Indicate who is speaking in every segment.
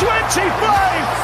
Speaker 1: 25.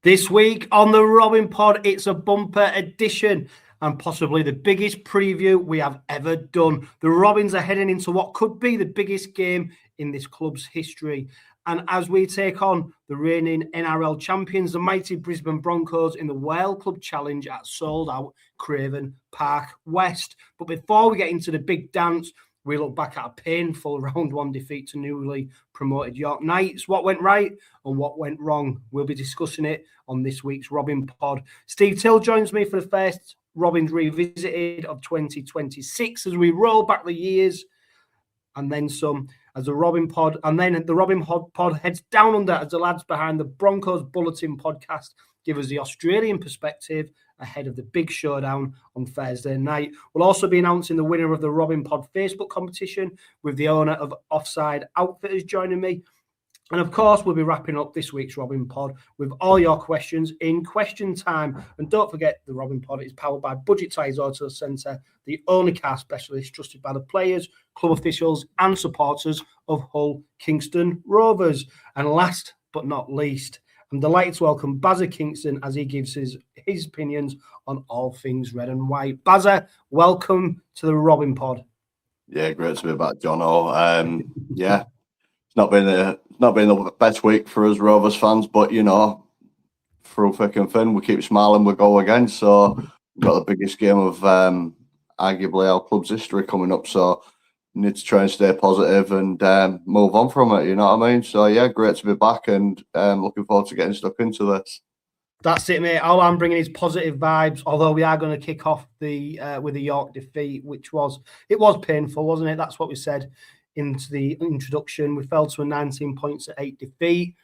Speaker 1: This week on the Robin Pod, it's a bumper edition and possibly the biggest preview we have ever done. The Robins are heading into what could be the biggest game in this club's history. And as we take on the reigning NRL Champions, the mighty Brisbane Broncos in the World Club Challenge at sold-out Craven Park West. But before we get into the big dance, we look back at a painful round one defeat to newly promoted York Knights. What went right and what went wrong? We'll be discussing it on this week's Robin Pod. Steve Till joins me for the first Robins Revisited of 2026 as we roll back the years and then some as the Robin Pod. And then the Robin Pod heads down under as the lads behind the Broncos Bulletin podcast give us the Australian perspective ahead of the big showdown on Thursday night. We'll also be announcing the winner of the Robin Pod Facebook competition with the owner of Offside Outfitters joining me. And of course, we'll be wrapping up this week's Robin Pod with all your questions in question time. And don't forget, the Robin Pod is powered by Budget Tyres Auto Centre, the only car specialist trusted by the players, club officials and supporters of Hull Kingston Rovers. And last but not least, I'm delighted to welcome Bazza Kingston as he gives his opinions on all things red and white. Bazza, welcome to the Robin Pod.
Speaker 2: Yeah, great to be back, Jono. Yeah, it's not been the best week for us Rovers fans, but you know, through thick and thin, we keep smiling, we go again. So we've got the biggest game of arguably our club's history coming up. So need to try and stay positive and move on from it, you know what I mean? So, yeah, great to be back and looking forward to getting stuck into this.
Speaker 1: That's it, mate. All I'm bringing is positive vibes, although we are going to kick off with the York defeat, which was painful, wasn't it? That's what we said into the introduction. We fell to a 19 points at 8 defeat.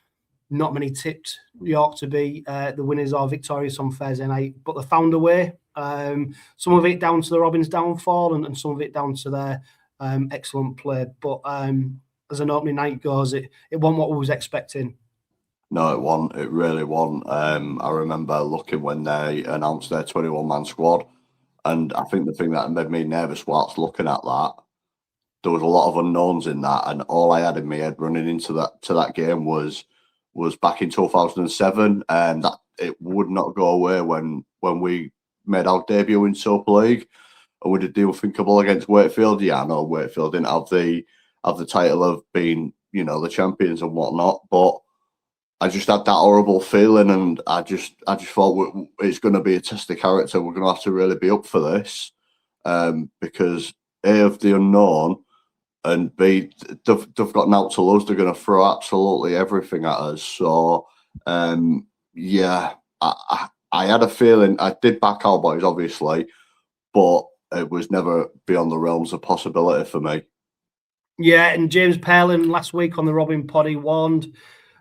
Speaker 1: Not many tipped York to be the winners or victorious on Thursday night, but they found a way. Some of it down to the Robins' downfall and some of it down to their excellent play, but as an opening night goes, it wasn't what we was expecting.
Speaker 2: No, it wasn't. It really wasn't. I remember looking when they announced their 21-man squad, and I think the thing that made me nervous whilst looking at that, there was a lot of unknowns in that, and all I had in my head running into that game was back in 2007, and that it would not go away when we made our debut in Super League. And we did the unthinkable against Wakefield. Yeah, I know Wakefield didn't have the title of being, you know, the champions and whatnot, but I just had that horrible feeling, and I just thought it's going to be a test of character. We're going to have to really be up for this because A, of the unknown, and B, they've got an out to lose. They're going to throw absolutely everything at us. So, yeah, I had a feeling. I did back our boys, obviously, but it was never beyond the realms of possibility for me.
Speaker 1: Yeah, and James Perlin last week on the Robin Pod, he warned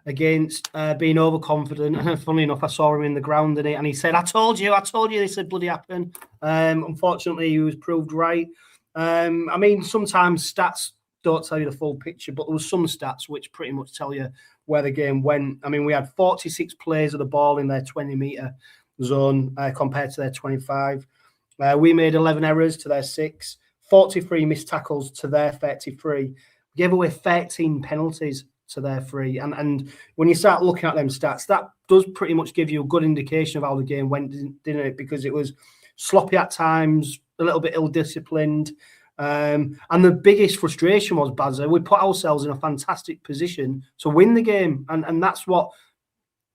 Speaker 1: against being overconfident. And funny enough, I saw him in the ground and he said, I told you this would bloody happen. Unfortunately, he was proved right. I mean, sometimes stats don't tell you the full picture, but there was some stats which pretty much tell you where the game went. I mean, we had 46 players of the ball in their 20-metre zone compared to their 25. We made 11 errors to their 6, 43 missed tackles to their 33. We gave away 13 penalties to their 3. And when you start looking at them stats, that does pretty much give you a good indication of how the game went, didn't it? Because it was sloppy at times, a little bit ill-disciplined. And the biggest frustration was, Bazza, we put ourselves in a fantastic position to win the game. And that's what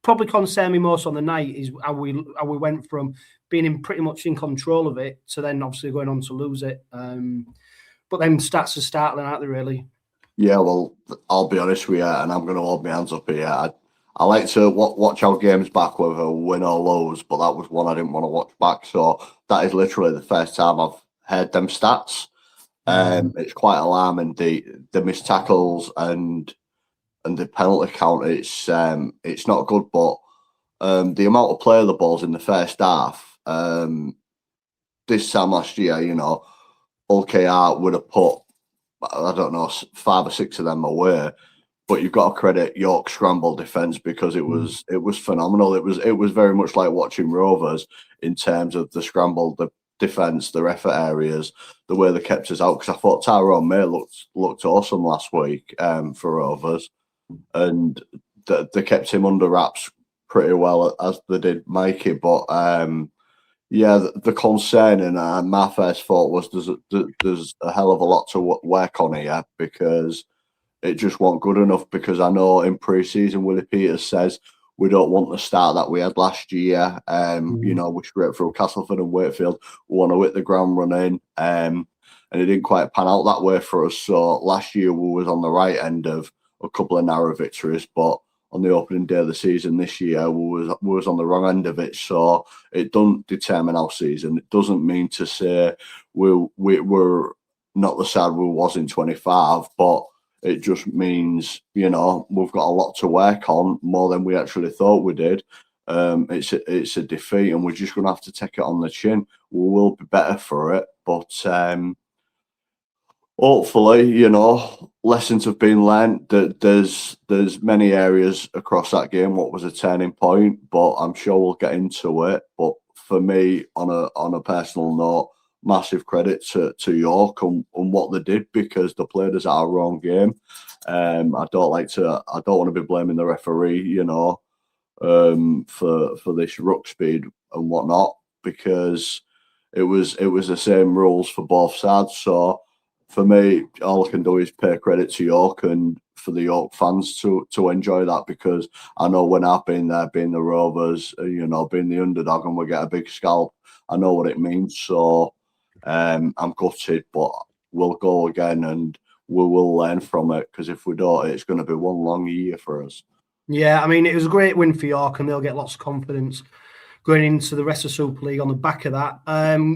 Speaker 1: probably concerned me most on the night is how we went from being pretty much in control of it to then obviously going on to lose it. But then stats are startling, aren't they, really?
Speaker 2: Yeah, well, I'll be honest with you, and I'm going to hold my hands up here. I like to watch our games back, whether win or lose, but that was one I didn't want to watch back. So that is literally the first time I've heard them stats. It's quite alarming, the missed tackles and the penalty count. It's not good, but the amount of play of the balls in the first half, this time last year, OKR would have put, I don't know, 5 or 6 of them away. But you've got to credit York's scramble defence because it was phenomenal. It was very much like watching Rovers in terms of the scramble, the defence, their effort areas, the way they kept us out. Because I thought Tyrone May looked awesome last week for Rovers, and they kept him under wraps pretty well as they did Mikey. But yeah, the concern and my first thought was there's a hell of a lot to work on here because it just wasn't good enough. Because I know in pre-season Willie Peters says we don't want the start that we had last year. We scraped through Castleford and Wakefield. We want to hit the ground running, and it didn't quite pan out that way for us. So last year we was on the right end of a couple of narrow victories, but on the opening day of the season this year we was on the wrong end of it. So it doesn't determine our season. It doesn't mean to say we're not the side we was in 25, but it just means, we've got a lot to work on, more than we actually thought we did. It's a defeat, and we're just going to have to take it on the chin. We will be better for it, but hopefully, lessons have been learned. That there's many areas across that game what was a turning point, but I'm sure we'll get into it. But for me, on a personal note, massive credit to York on what they did, because they played us our own game. I don't want to be blaming the referee, for this ruck speed and whatnot, because it was the same rules for both sides. So for me, all I can do is pay credit to York and for the York fans to enjoy that, because I know when I've been there, being the Rovers, being the underdog, and we get a big scalp, I know what it means. So I'm gutted, but we'll go again and we will learn from it, because if we don't, it's going to be one long year for us.
Speaker 1: Yeah, I mean, it was a great win for York, and they'll get lots of confidence going into the rest of Super League on the back of that.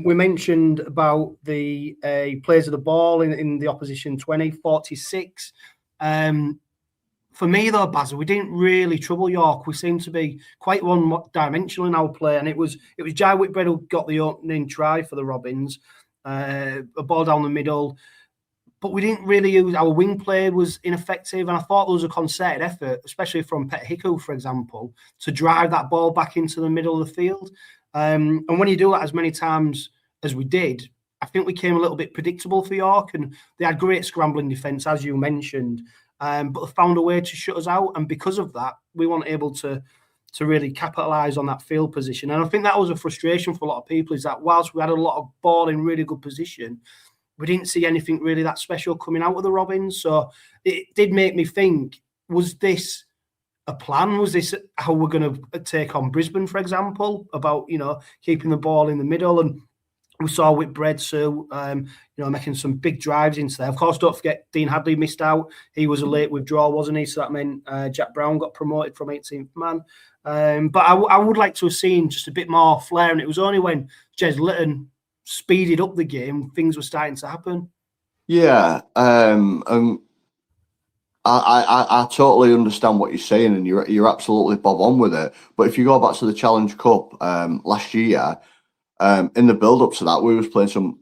Speaker 1: We mentioned about the players of the ball in the opposition 20, 46. For me, though, Basil, we didn't really trouble York. We seemed to be quite one-dimensional in our play, and it was Jai Whitbread who got the opening try for the Robins, a ball down the middle. But we didn't really use our wing play was ineffective, and I thought there was a concerted effort, especially from Pet Hiku, for example, to drive that ball back into the middle of the field. And when you do that as many times as we did, I think we came a little bit predictable for York, and they had great scrambling defence, as you mentioned, but they found a way to shut us out, and because of that, we weren't able to really capitalise on that field position. And I think that was a frustration for a lot of people, is that whilst we had a lot of ball in really good position, we didn't see anything really that special coming out of the Robins. So it did make me think, was this a plan? Was this how we're going to take on Brisbane, for example, about, keeping the ball in the middle? And we saw Whitbread, so, making some big drives into there. Of course, don't forget, Dean Hadley missed out. He was a late withdrawal, wasn't he? So that meant Jack Brown got promoted from 18th man. But I would like to have seen just a bit more flair. And it was only when Jez Litton speeded up the game, things were starting to happen.
Speaker 2: Yeah, and I totally understand what you're saying, and you're absolutely bob on with it. But if you go back to the Challenge Cup last year, in the build-up to that, we was playing some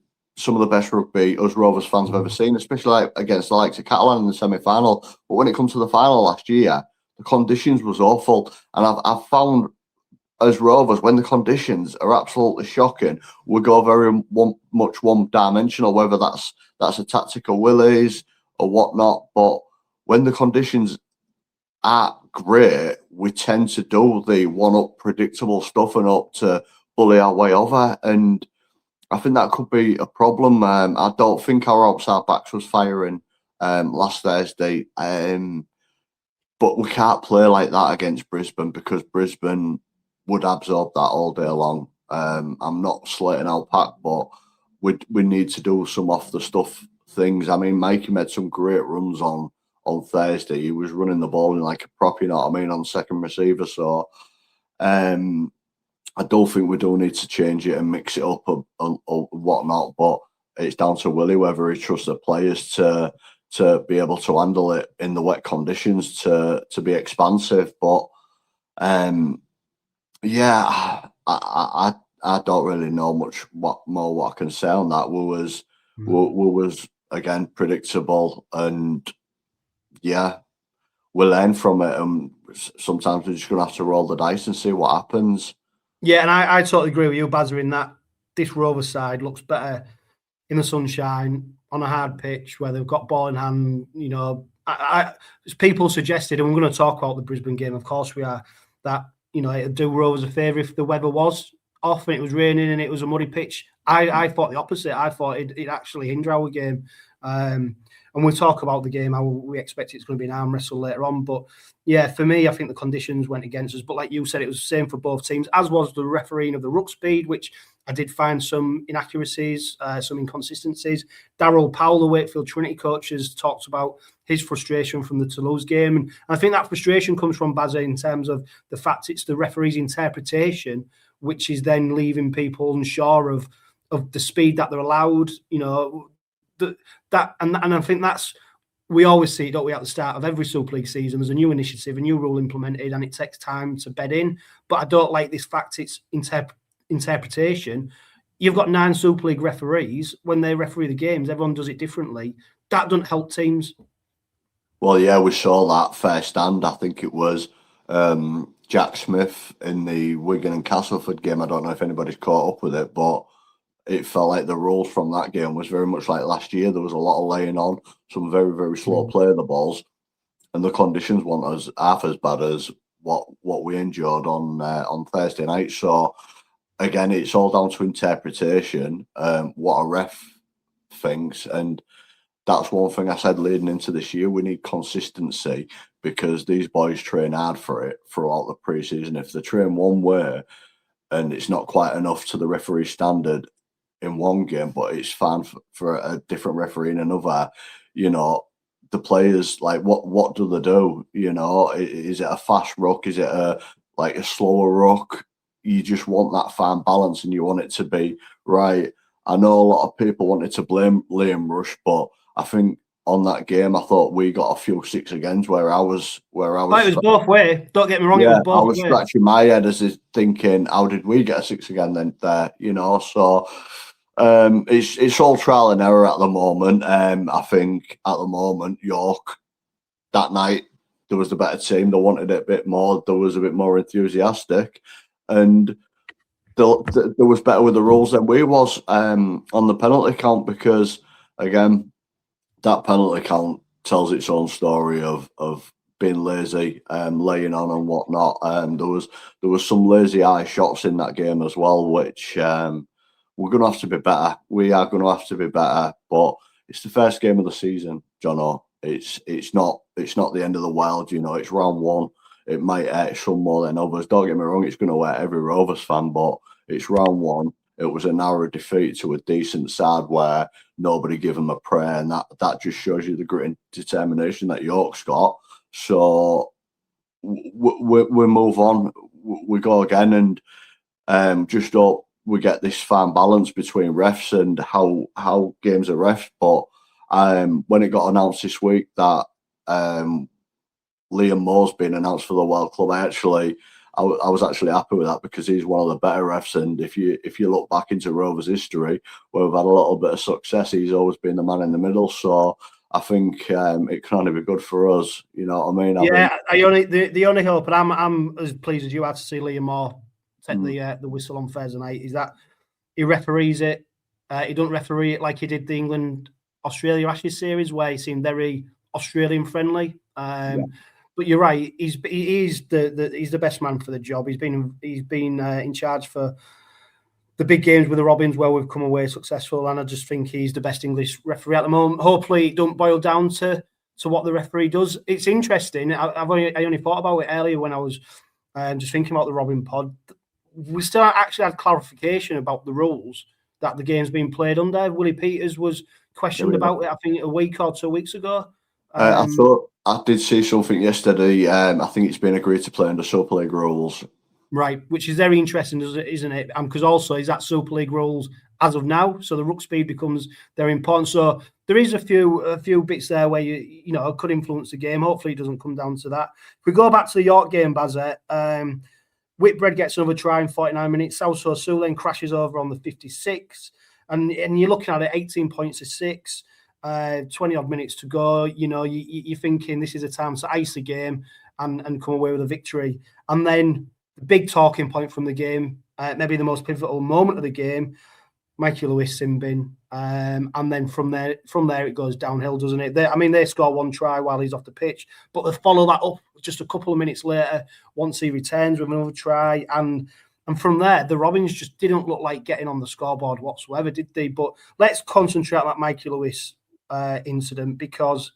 Speaker 2: of the best rugby us Rovers fans have ever seen, especially against the likes of Catalan in the semi-final. But when it comes to the final last year, the conditions was awful, and I've found, as Rovers, when the conditions are absolutely shocking, we go very much one-dimensional, whether that's a tactical willies or whatnot. But when the conditions aren't great, we tend to do the one-up predictable stuff and up to bully our way over. And I think that could be a problem. I don't think our outside backs was firing last Thursday. But we can't play like that against Brisbane because Brisbane would absorb that all day long. I'm not slating our pack, but we need to do some off the stuff things. I mean, Mikey made some great runs on Thursday. He was running the ball in like a prop, you know what I mean, on second receiver. So I don't think we do need to change it and mix it up and whatnot. But it's down to Willie whether he trusts the players to be able to handle it in the wet conditions, to be expansive. But yeah, I don't really know much what I can say on that. We was again predictable, and yeah, we learn from it. And sometimes we're just gonna have to roll the dice and see what happens.
Speaker 1: Yeah, and I totally agree with you, Bazzer, in that this Rovers side looks better in the sunshine on a hard pitch where they've got ball in hand. You know, as people suggested, and we're going to talk about the Brisbane game, of course we are, that, you know, it'd do Rovers a favour if the weather was off and it was raining and it was a muddy pitch. I thought the opposite. I thought it'd actually hinder our game. And we'll talk about the game, how we expect it's going to be an arm wrestle later on. But yeah, for me, I think the conditions went against us. But like you said, it was the same for both teams, as was the refereeing of the ruck speed, which I did find some inaccuracies, some inconsistencies. Darryl Powell, the Wakefield Trinity coach, has talked about his frustration from the Toulouse game. And I think that frustration comes from Bazza in terms of the fact it's the referee's interpretation, which is then leaving people unsure of the speed that they're allowed, you know, and I think that's, we always see it, don't we, at the start of every Super League season. There's a new initiative, a new rule implemented, and it takes time to bed in. But I don't like this fact it's interpretation. You've got 9 Super League referees. When they referee the games, everyone does it differently. That doesn't help teams.
Speaker 2: Well, yeah, we saw that first stand. I think it was Jack Smith in the Wigan and Castleford game. I don't know if anybody's caught up with it, but it felt like the rules from that game was very much like last year. There was a lot of laying on, some very, very slow play of the balls, and the conditions weren't as half as bad as what we endured on Thursday night. So again, it's all down to interpretation, what a ref thinks, and that's one thing I said leading into this year. We need consistency because these boys train hard for it throughout the pre-season. If they train one way and it's not quite enough to the referee standard in one game, but it's fine for a different referee in another, you know, the players, like, what do they do? You know, is it a fast ruck? Is it a slower ruck? You just want that fine balance, and you want it to be right. I know a lot of people wanted to blame Liam Rush, but I think on that game, I thought we got a few 6 agains where I was.
Speaker 1: It was both ways. Don't get me wrong. Yeah, it was both ways.
Speaker 2: I was scratching my head as is thinking, how did we get a 6 again then there? You know, so it's all trial and error at the moment. I think at the moment, York, that night, there was the better team. They wanted it a bit more. There was a bit more enthusiastic. And there was better with the rules than we was on the penalty count, because, again, that penalty count tells its own story of being lazy, laying on and whatnot. There was some lazy eye shots in that game as well, which we're going to have to be better. We are going to have to be better. But it's the first game of the season, Jono. It's not the end of the world. You know, it's round 1. It might hurt some more than others. Don't get me wrong, it's going to hurt every Rovers fan, but it's round 1. It was a narrow defeat to a decent side where nobody gave them a prayer, and that just shows you the grit and determination that York's got. So we move on. We go again, and just hope we get this fine balance between refs and how games are refed. But when it got announced this week that Liam Moore's been announced for the World Club, I was actually happy with that, because he's one of the better refs. And if you look back into Rovers history, where we've had a little bit of success, he's always been the man in the middle. So I think it can only be good for us. You know what I mean?
Speaker 1: The only hope, and I'm as pleased as you are to see Liam Moore take the whistle on Thursday night, is that he referees it. He don't referee it like he did the England-Australia Ashes series, where he seemed very Australian friendly. But you're right. He's the best man for the job. He's been in charge for the big games with the Robins, where we've come away successful. And I just think he's the best English referee at the moment. Hopefully, it don't boil down to to what the referee does. It's interesting. I only thought about it earlier when I was just thinking about the Robin pod. We still actually had clarification about the rules that the game's been played under. Willie Peters was questioned about it, I think, a week or 2 weeks ago.
Speaker 2: I thought I did see something yesterday. I think it's been agreed to play under Super League rules.
Speaker 1: Right, which is very interesting, isn't it? Because also is that Super League rules as of now, so the ruck speed becomes very important. So there is a few bits there where you know could influence the game. Hopefully, it doesn't come down to that. If we go back to the York game, Bazza, Whitbread gets another try in 49 minutes. Also, Sulen crashes over on the 56, and you're looking at it, 18 points to 6. 20 odd minutes to go. You know, you're thinking this is a time to ice the game and come away with a victory. And then the big talking point from the game, maybe the most pivotal moment of the game, Mikey Lewis sin bin. And then from there it goes downhill, doesn't it? They score one try while he's off the pitch, but they follow that up just a couple of minutes later once he returns with another try. And from there, the Robins just didn't look like getting on the scoreboard whatsoever, did they? But let's concentrate on that Mikey Lewis incident, because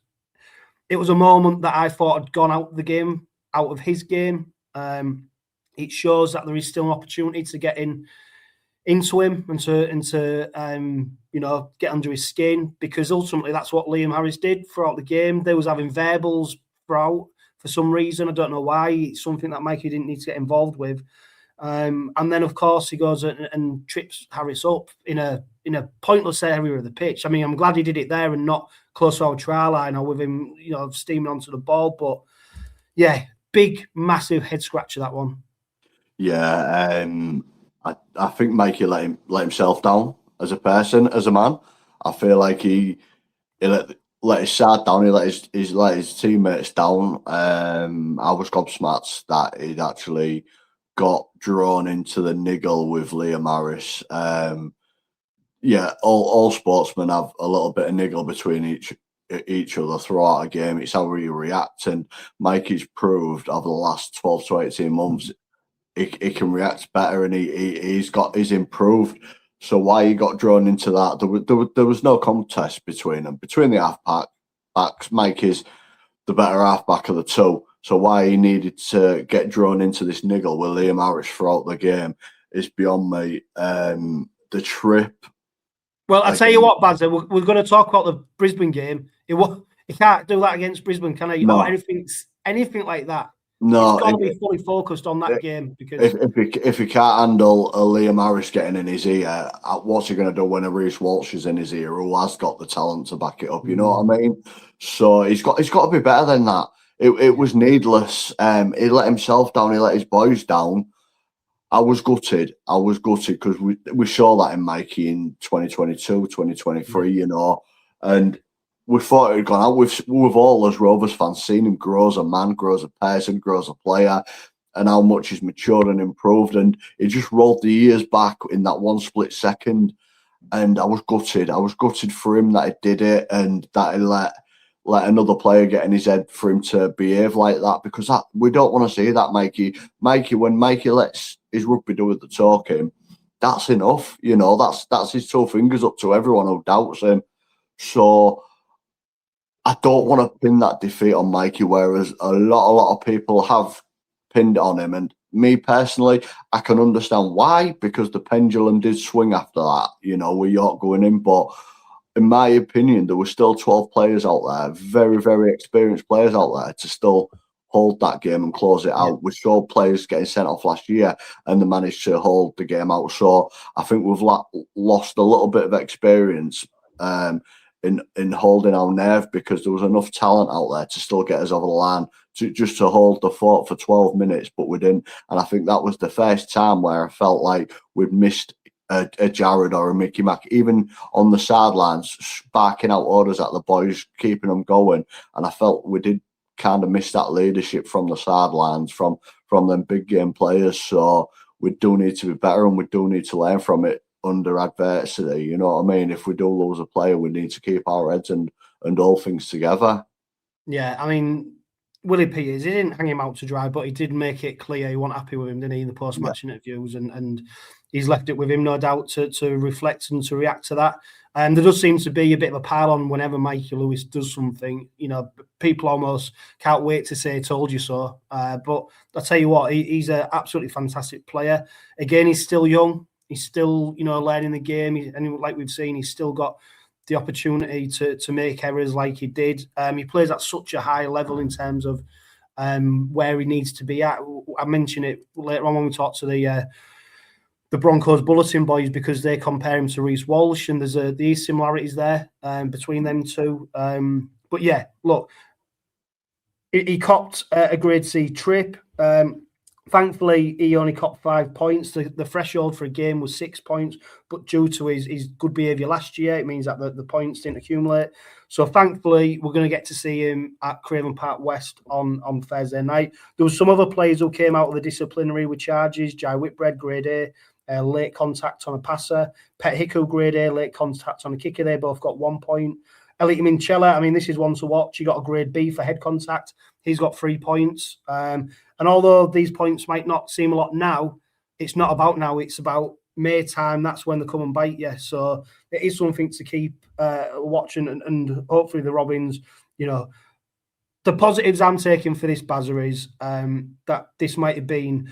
Speaker 1: it was a moment that I thought had gone out of his game. It shows that there is still an opportunity to get into him and to get under his skin, because ultimately that's what Liam Harris did throughout the game. They was having verbals throughout for some reason. I don't know why. It's something that Mikey didn't need to get involved with. And then, of course, he goes and trips Harris up in a pointless area of the pitch. I mean, I'm glad he did it there and not close to our try line or with him, steaming onto the ball. But yeah, big, massive head scratcher, that one.
Speaker 2: Yeah, I think Mikey let himself down as a person, as a man. I feel like he let his side down. He let his teammates down. I was gobsmacked that he'd actually got drawn into the niggle with Liam Harris. All sportsmen have a little bit of niggle between each other throughout a game. It's how you react, and Mikey's proved over the last 12 to 18 months he can react better, and he's improved. So why he got drawn into that? There was no contest between them, between the half-backs. Mike is the better half-back of the two. So why he needed to get drawn into this niggle with Liam Harris throughout the game is beyond me. The trip.
Speaker 1: Well, I'll tell you what, Bazza, we're going to talk about the Brisbane game. He can't do that against Brisbane, can he?
Speaker 2: No.
Speaker 1: Or anything like that.
Speaker 2: No,
Speaker 1: he's got to be fully focused on that game, because
Speaker 2: if he can't handle a Liam Harris getting in his ear, what's he going to do when a Reece Walsh is in his ear, who has got the talent to back it up? You know what I mean? So he's got to be better than that. It was needless. He let himself down. He let his boys down. I was gutted because we saw that in Mikey in 2022, 2023, and we thought it had gone out. We've all, as Rovers fans, seen him grow as a man, grow as a person, grow as a player, and how much he's matured and improved. And he just rolled the years back in that one split second. And I was gutted. I was gutted for him that he did it, and that he let another player get in his head for him to behave like that, because we don't want to see that, Mikey. When Mikey lets his rugby do the talking, that's enough. That's his two fingers up to everyone who doubts him. So I don't want to pin that defeat on Mikey, whereas a lot of people have pinned it on him. And me personally, I can understand why, because the pendulum did swing after that, with York going in. But in my opinion, there were still 12 players out there, very, very experienced players out there, to still hold that game and close it out. We saw players getting sent off last year and they managed to hold the game out. So I think we've lost a little bit of experience in holding our nerve, because there was enough talent out there to still get us over the line, just to hold the fort for 12 minutes, but we didn't. And I think that was the first time where I felt like we'd missed a Jared or a Mickey Mack, even on the sidelines, sparking out orders at the boys, keeping them going. And I felt we did kind of miss that leadership from the sidelines, from them big game players. So we do need to be better, and we do need to learn from it under adversity. You know what I mean? If we do lose a player, we need to keep our heads and all things together.
Speaker 1: Yeah, I mean, Willie Peters, he didn't hang him out to dry, but he did make it clear he wasn't happy with him, didn't he, in the post-match interviews, and he's left it with him, no doubt, to reflect and to react to that. And there does seem to be a bit of a pile-on whenever Mikey Lewis does something. You know, people almost can't wait to say "told you so." But I'll tell you what, he's an absolutely fantastic player. Again, he's still young. He's still, learning the game. And like we've seen, he's still got the opportunity to make errors like he did. He plays at such a high level in terms of where he needs to be at. I mentioned it later on when we talked to the Broncos Bulletin boys, because they compare him to Reece Walsh, and there's these similarities there between them two. But yeah, look, he copped a grade C trip. Thankfully, he only copped 5 points. The threshold for a game was 6 points, but due to his good behaviour last year, it means that the points didn't accumulate. So thankfully, we're going to get to see him at Craven Park West on Thursday night. There was some other players who came out of the disciplinary with charges. Jai Whitbread, grade A, late contact on a passer. Pet Hickle, grade A, late contact on a kicker. They both got 1 point. Elliot Minchella, I mean, this is one to watch. He got a grade B for head contact. He's got 3 points. And although these points might not seem a lot now, it's not about now. It's about May time. That's when they come and bite you. So it is something to keep watching. And hopefully the Robins, the positives I'm taking for this buzzer is that this might have been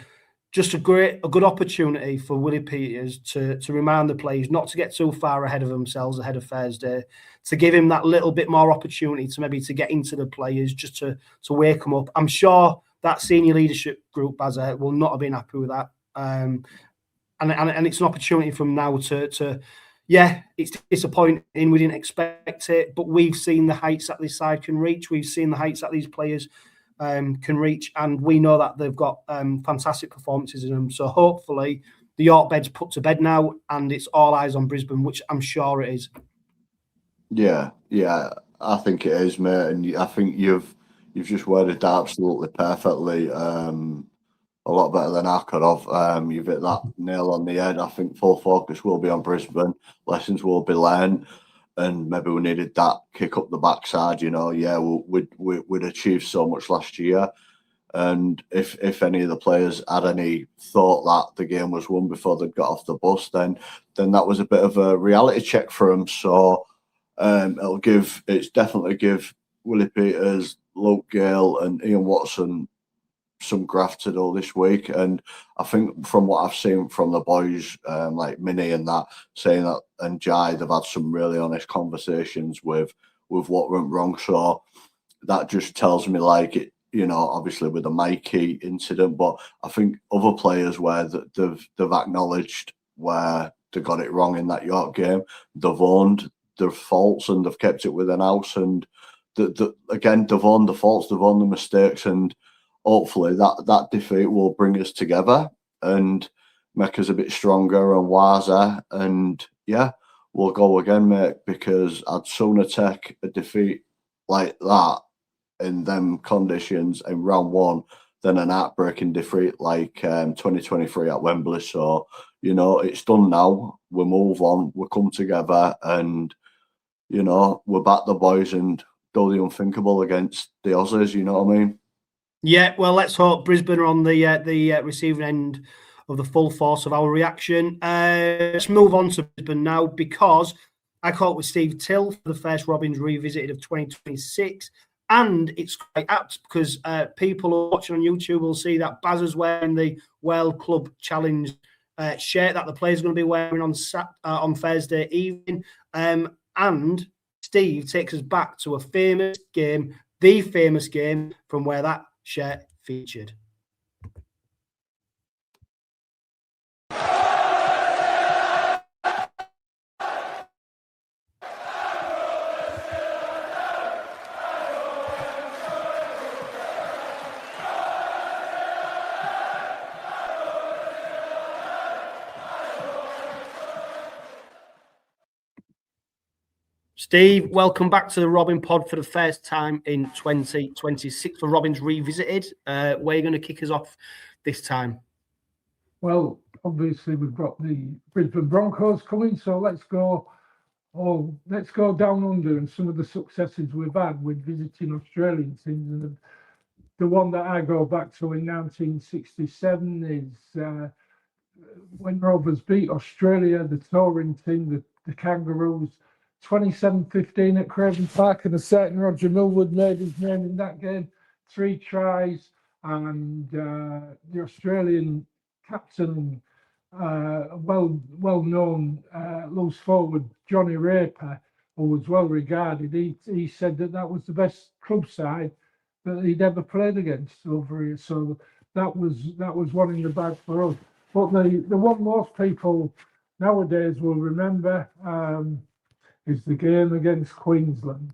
Speaker 1: just a good opportunity for Willie Peters to remind the players not to get too far ahead of themselves ahead of Thursday, to give him that little bit more opportunity to get into the players, just to wake them up. I'm sure that senior leadership group, Bazza, will not have been happy with that. And it's an opportunity from now to it's disappointing. We didn't expect it, but we've seen the heights that this side can reach. We've seen the heights that these players can reach, and we know that they've got fantastic performances in them. So hopefully the York bed's put to bed now, and it's all eyes on Brisbane, which I'm sure it is.
Speaker 2: Yeah, I think it is, mate, and I think you've just worded that absolutely perfectly. A lot better than I could have. You've hit that nail on the head. I think full focus will be on Brisbane. Lessons will be learned. And maybe we needed that kick up the backside, we'd achieved so much last year. And if any of the players had any thought that the game was won before they got off the bus, then that was a bit of a reality check for them. So it's definitely give Willie Peters, Luke Gale and Ian Watson some graft to do this week. And I think from what I've seen from the boys, like Minnie and that, saying that, and Jai, they've had some really honest conversations with what went wrong. So that just tells me, like, it, obviously with the Mikey incident, but I think other players where they've acknowledged where they got it wrong in that York game, they've owned their faults and they've kept it within house. And again, they've owned the faults, they've owned the mistakes, and hopefully that defeat will bring us together and make us a bit stronger and wiser. And we'll go again, mate, because I'd sooner take a defeat like that in them conditions in round one than an heartbreaking defeat like 2023 at Wembley. So, it's done now. We move on, we come together, and, we'll back the boys and do the unthinkable against the Aussies, you know what I mean?
Speaker 1: Yeah, well, let's hope Brisbane are on the receiving end of the full force of our reaction. Let's move on to Brisbane now, because I caught with Steve Till for the first Robins Revisited of 2026. And it's quite apt because people watching on YouTube will see that Baz is wearing the World Club Challenge shirt that the players are going to be wearing on Thursday evening. And Steve takes us back to a famous game, the famous game from where that shirt featured. Steve, welcome back to the Robin Pod for the first time in 2026 for Robins Revisited. Where are you going to kick us off this time?
Speaker 3: Well, obviously we've got the Brisbane Broncos coming, so let's go down under and some of the successes we've had with visiting Australian teams. And the one that I go back to in 1967 is when Rovers beat Australia, the touring team, the Kangaroos, 27-15 at Craven Park, and a certain Roger Millwood made his name in that game, 3 tries, and the Australian captain, well-known loose forward Johnny Raper, who was well regarded, he said that was the best club side that he'd ever played against over here. So that was one in the bag for us. But the one most people nowadays will remember is the game against Queensland.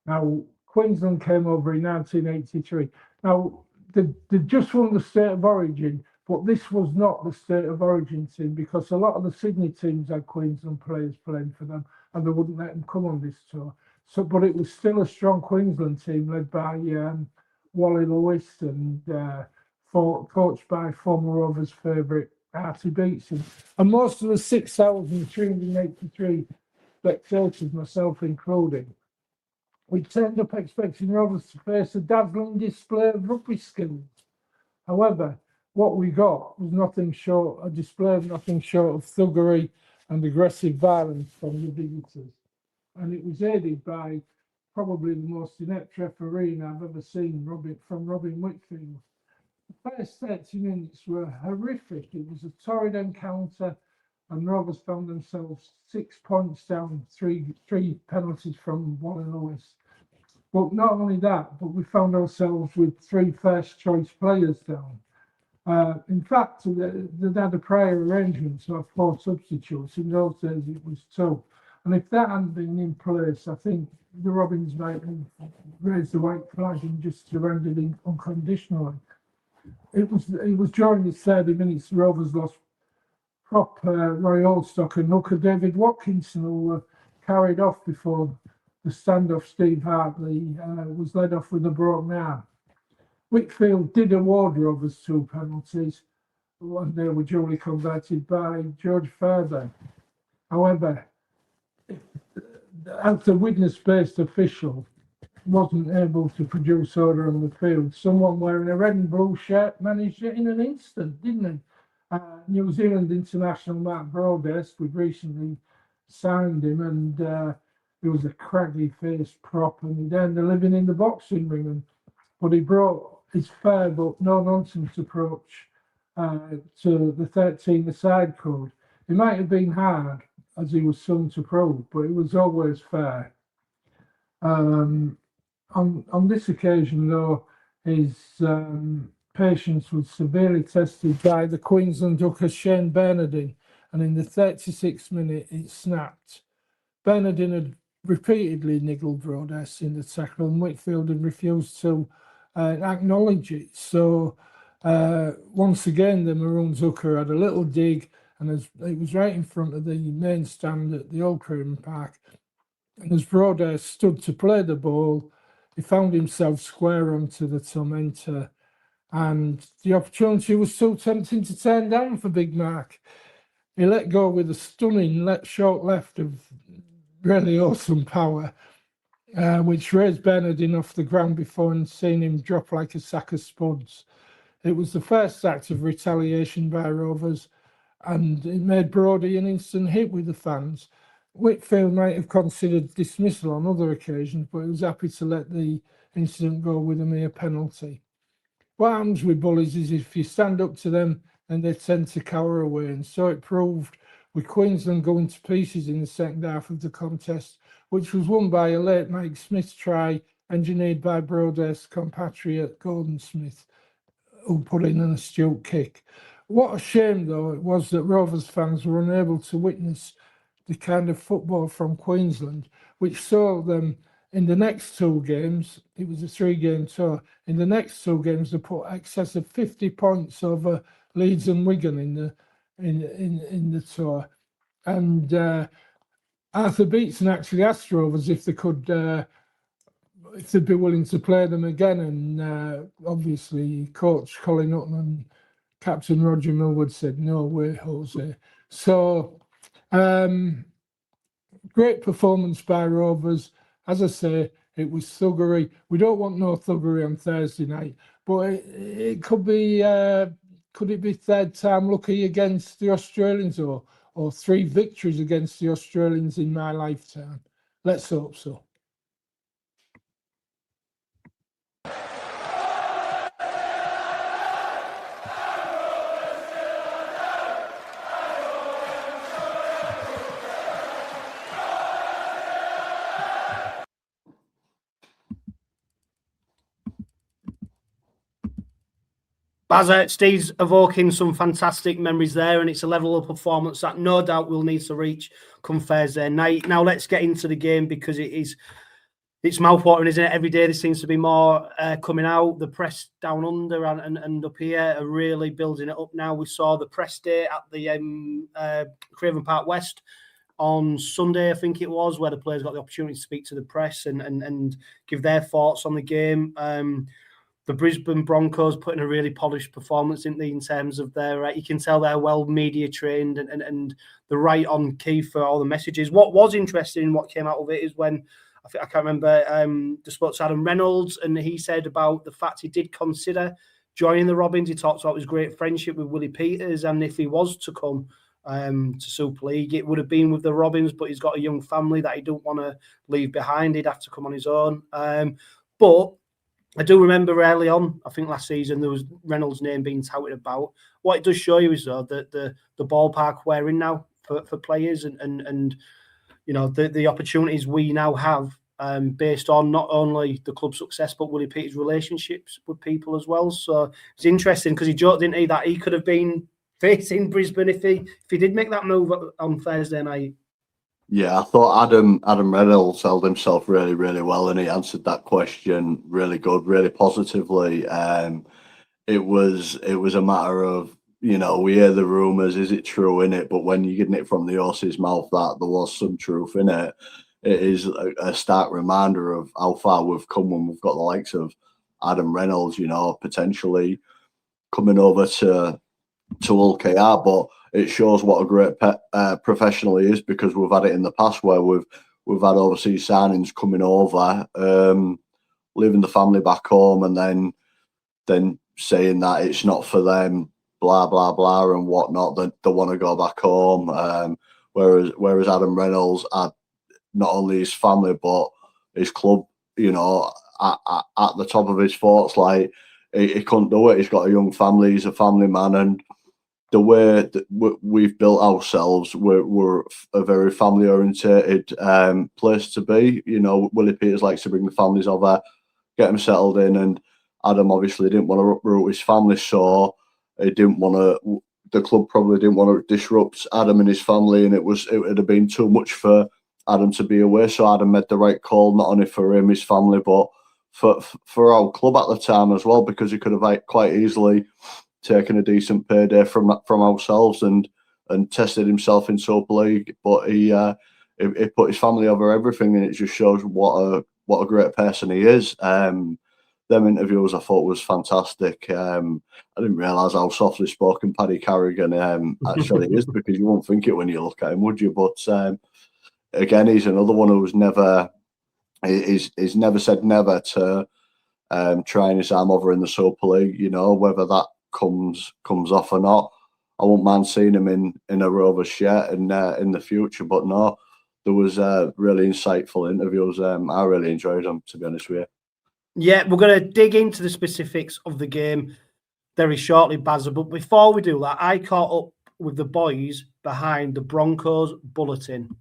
Speaker 3: Now, Queensland came over in 1983. Now, they just won the State of Origin, but this was not the State of Origin team, because a lot of the Sydney teams had Queensland players playing for them, and they wouldn't let them come on this tour. So, but it was still a strong Queensland team led by Wally Lewis and coached by former Rovers favourite Artie Beetson. And most of the 6,383 spectators, myself including, we turned up expecting Rovers to face a dazzling display of rugby skills. However, what we got was nothing short of thuggery and aggressive violence from the visitors. And it was aided by probably the most inept refereeing I've ever seen from Robin Whitfield. The first 30 minutes were horrific. It was a torrid encounter, and Rovers found themselves 6 points down, three penalties from Wally Lewis. But not only that, but we found ourselves with 3 first-choice players down. In fact, they had a prior arrangement to have 4 substitutes. In those days, it was 2. And if that hadn't been in place, I think the Robins might have raised the white flag and just surrendered unconditionally. It was during the 30 minutes the Rovers lost prop Roy Oldstock and hooker David Watkinson, who were carried off before the standoff. Steve Hartley was led off with a broken arm. Whitfield did award Rovers 2 penalties, and they were duly converted by George Fairbairn. However, as the witness-based official wasn't able to produce order on the field, someone wearing a red and blue shirt managed it in an instant, didn't he? New Zealand international Mark Broadhurst, we'd recently signed him, and he was a craggy-faced prop, and he'd earned a living in the boxing ring. But he brought his fair but no-nonsense approach to the 13-a-side code. It might have been hard, as he was soon to prove, but it was always fair. On this occasion, though, his patience was severely tested by the Queensland hooker Shane Bernardine, and in the 36th minute it snapped. Bernardine had repeatedly niggled Broadhurst in the tackle, and Whitfield had refused to acknowledge it. So once again, the Maroons hooker had a little dig, and as it was right in front of the main stand at the old Craven Park. And as Broadhurst stood to play the ball, he found himself square onto the tormentor, and the opportunity was so tempting to turn down for Big Mark. He let go with a stunning short left of really awesome power, which raised Bernardine off the ground before seeing him drop like a sack of spuds. It was the first act of retaliation by Rovers, and it made Brodie an instant hit with the fans. Whitfield might have considered dismissal on other occasions, but he was happy to let the incident go with a mere penalty. What happens with bullies is if you stand up to them, then they tend to cower away, and so it proved, with Queensland going to pieces in the second half of the contest, which was won by a late Mike Smith try engineered by Broadhurst's compatriot Gordon Smith, who put in an astute kick. What a shame, though, it was that Rovers fans were unable to witness the kind of football from Queensland, which saw them in the next 2 games. It was a 3-game tour. In the next 2 games, they put excess of 50 points over Leeds and Wigan in the tour. And Arthur Beetson actually asked Rovers if they could, if they'd be willing to play them again. And obviously, Coach Colin Hutton and Captain Roger Millwood said, "No way, Jose." So, great performance by Rovers. As I say, it was thuggery. We don't want no thuggery on Thursday night, but it could be. Could it be third time lucky against the Australians, or 3 victories against the Australians in my lifetime? Let's hope so.
Speaker 1: Bazza, Steve's evoking some fantastic memories there, and it's a level of performance that no doubt we'll need to reach come Thursday night. Now let's get into the game, because it's mouthwatering, isn't it? Every day there seems to be more coming out. The press down under and up here are really building it up now. We saw the press day at the Craven Park West on Sunday, I think it was, where the players got the opportunity to speak to the press and give their thoughts on the game. The Brisbane Broncos put in a really polished performance, didn't they, in terms of their, you can tell they're well media trained and the right on key for all the messages. What was interesting in what came out of it is when, I can't remember, the spoke to Adam Reynolds, and he said about the fact he did consider joining the Robins. He talked about his great friendship with Willie Peters, and if he was to come to Super League, it would have been with the Robins, but he's got a young family that he don't want to leave behind. He'd have to come on his own. But I do remember early on, I think last season, there was Reynolds' name being touted about. What it does show you is, though, that the ballpark we're in now for players and you know, the opportunities we now have based on not only the club success, but Willie Peters' relationships with people as well. So it's interesting, because he joked, didn't he, that he could have been facing Brisbane if he did make that move on Thursday night.
Speaker 2: Yeah, I thought Adam Reynolds held himself really, really well, and he answered that question really good, really positively. It was a matter of, you know, we hear the rumours, is it true in it? But when you're getting it from the horse's mouth that there was some truth in it, it is a stark reminder of how far we've come when we've got the likes of Adam Reynolds, you know, potentially coming over to Hull KR, but it shows what a great professional he is, because we've had it in the past where we've had overseas signings coming over, leaving the family back home, and then saying that it's not for them, blah blah blah and whatnot. They want to go back home. Whereas Adam Reynolds had not only his family but his club, you know, at the top of his thoughts. Like he couldn't do it. He's got a young family. He's a family man, and the way that we've built ourselves, we're a very family-orientated place to be. You know, Willie Peters likes to bring the families over, get them settled in, and Adam obviously didn't want to uproot his family, so he didn't want to. The club probably didn't want to disrupt Adam and his family, and it would have been too much for Adam to be away. So Adam made the right call, not only for him, his family, but for our club at the time as well, because he could have quite easily taken a decent payday from ourselves and tested himself in Super League, but he put his family over everything, and it just shows what a great person he is. Them interviews I thought was fantastic. I didn't realise how softly spoken Paddy Carrigan actually is, because you won't think it when you look at him, would you? But again, he's another one who's never said never to trying his arm over in the Super League. You know, whether that comes off or not, I won't mind seeing him in a Rovers shirt in the future. But no, there was really insightful interviews. I really enjoyed them, to be honest with you.
Speaker 1: Yeah, we're going to dig into the specifics of the game very shortly, Bazza. But before we do that, I caught up with the boys behind the Broncos Bulletin.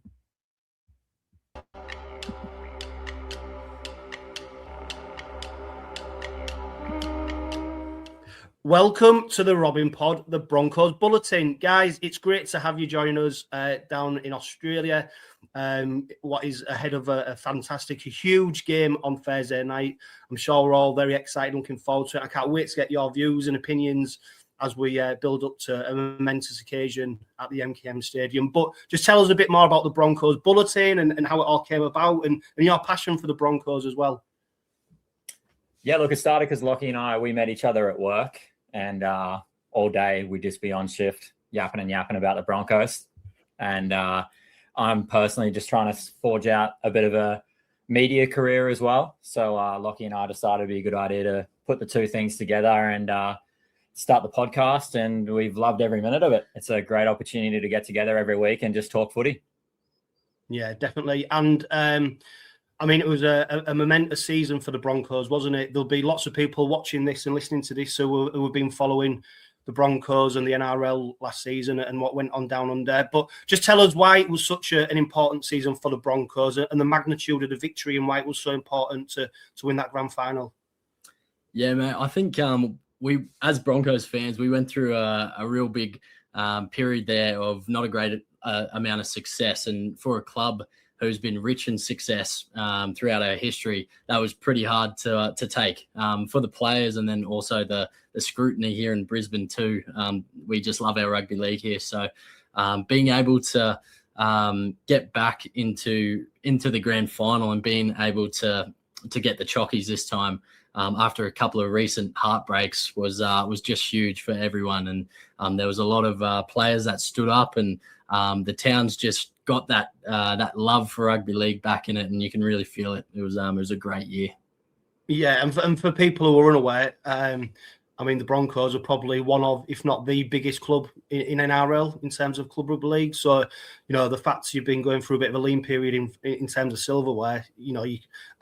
Speaker 1: Welcome to the Robin Pod, the Broncos Bulletin. Guys, it's great to have you join us down in Australia. What is ahead of a fantastic, huge game on Thursday night. I'm sure we're all very excited, looking forward to it. I can't wait to get your views and opinions as we build up to a momentous occasion at the MKM Stadium. But just tell us a bit more about the Broncos Bulletin and how it all came about, and your passion for the Broncos as well.
Speaker 4: Yeah, look, it started because Lockie and we met each other at work, and all day we'd just be on shift yapping about the Broncos. And I'm personally just trying to forge out a bit of a media career as well. So Lockie and I decided it'd be a good idea to put the two things together and start the podcast, and we've loved every minute of it. It's a great opportunity to get together every week and just talk footy.
Speaker 1: Yeah, definitely. And I mean, it was a momentous season for the Broncos, wasn't it? There'll be lots of people watching this and listening to this who have been following the Broncos and the NRL last season and what went on down under. But just tell us why it was such an important season for the Broncos and the magnitude of the victory and why it was so important to win that grand final.
Speaker 5: Yeah, mate. I think we, as Broncos fans, we went through a real big period there of not a great amount of success. And for a club who's been rich in success throughout our history, that was pretty hard to take for the players, and then also the scrutiny here in Brisbane too. We just love our rugby league here, so being able to get back into the grand final and being able to get the chockies this time after a couple of recent heartbreaks was just huge for everyone. And there was a lot of players that stood up, and the town's just got that love for rugby league back in it, and you can really feel it. It was a great year. Yeah,
Speaker 1: and for people who are unaware, I mean, the Broncos are probably one of, if not the biggest club in NRL in terms of club rugby league. So, you know, the fact you've been going through a bit of a lean period in terms of silverware, you know,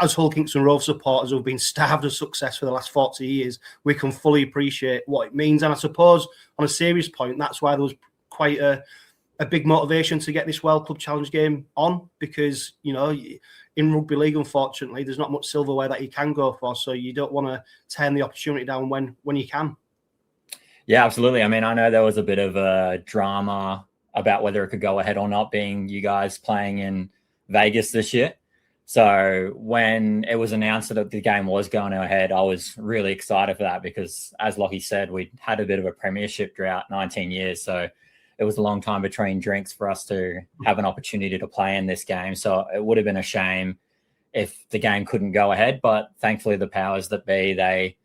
Speaker 1: as Hull Kingston Rovers supporters who've been starved of success for the last 40 years, we can fully appreciate what it means. And I suppose on a serious point, that's why there was quite a big motivation to get this World Club Challenge game on, because, you know, in rugby league, unfortunately, there's not much silverware that you can go for, so you don't want to turn the opportunity down when you can.
Speaker 4: Yeah, absolutely. I mean, I know there was a bit of a drama about whether it could go ahead or not, being you guys playing in Vegas this year. So when it was announced that the game was going ahead, I was really excited for that because, as Lockie said, we had a bit of a premiership drought, 19 years. So it was a long time between drinks for us to have an opportunity to play in this game. So it would have been a shame if the game couldn't go ahead. But thankfully, the powers that be, they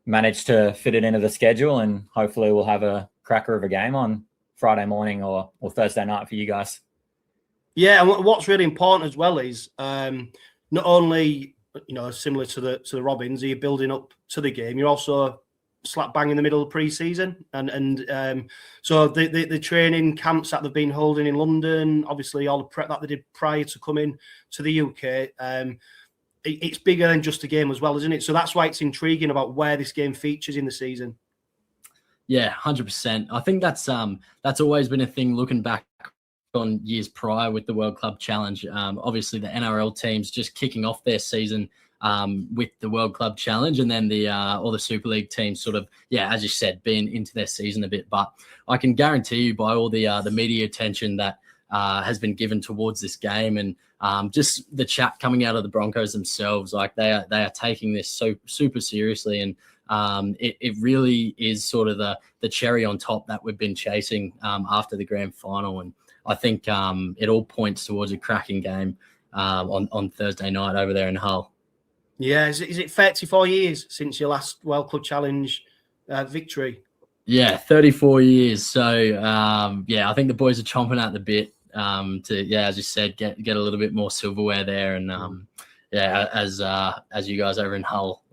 Speaker 4: managed to fit it into the schedule, and hopefully we'll have a cracker of a game on Friday morning or Thursday night for you guys.
Speaker 1: Yeah, and what's really important as well is not only, you know, similar to the Robins, are you building up to the game, you're also slap bang in the middle of pre-season, and so the training camps that they've been holding in London, obviously all the prep that they did prior to coming to the UK, it's bigger than just a game as well, isn't it? So that's why it's intriguing about where this game features in the season.
Speaker 5: Yeah, 100%. I think that's always been a thing looking back on years prior with the World Club Challenge. Obviously the NRL teams just kicking off their season with the World Club Challenge, and then all the Super League teams sort of, as you said, being into their season a bit. But I can guarantee you, by all the media attention that has been given towards this game, and just the chat coming out of the Broncos themselves, like they are taking this so super seriously, and it really is sort of the cherry on top that we've been chasing after the grand final. And I think it all points towards a cracking game on Thursday night over there in Hull.
Speaker 1: Yeah, is it 34 years since your last World Club Challenge victory?
Speaker 5: Yeah, 34 years. So, I think the boys are chomping at the bit to, as you said, get a little bit more silverware there. And, as you guys over in Hull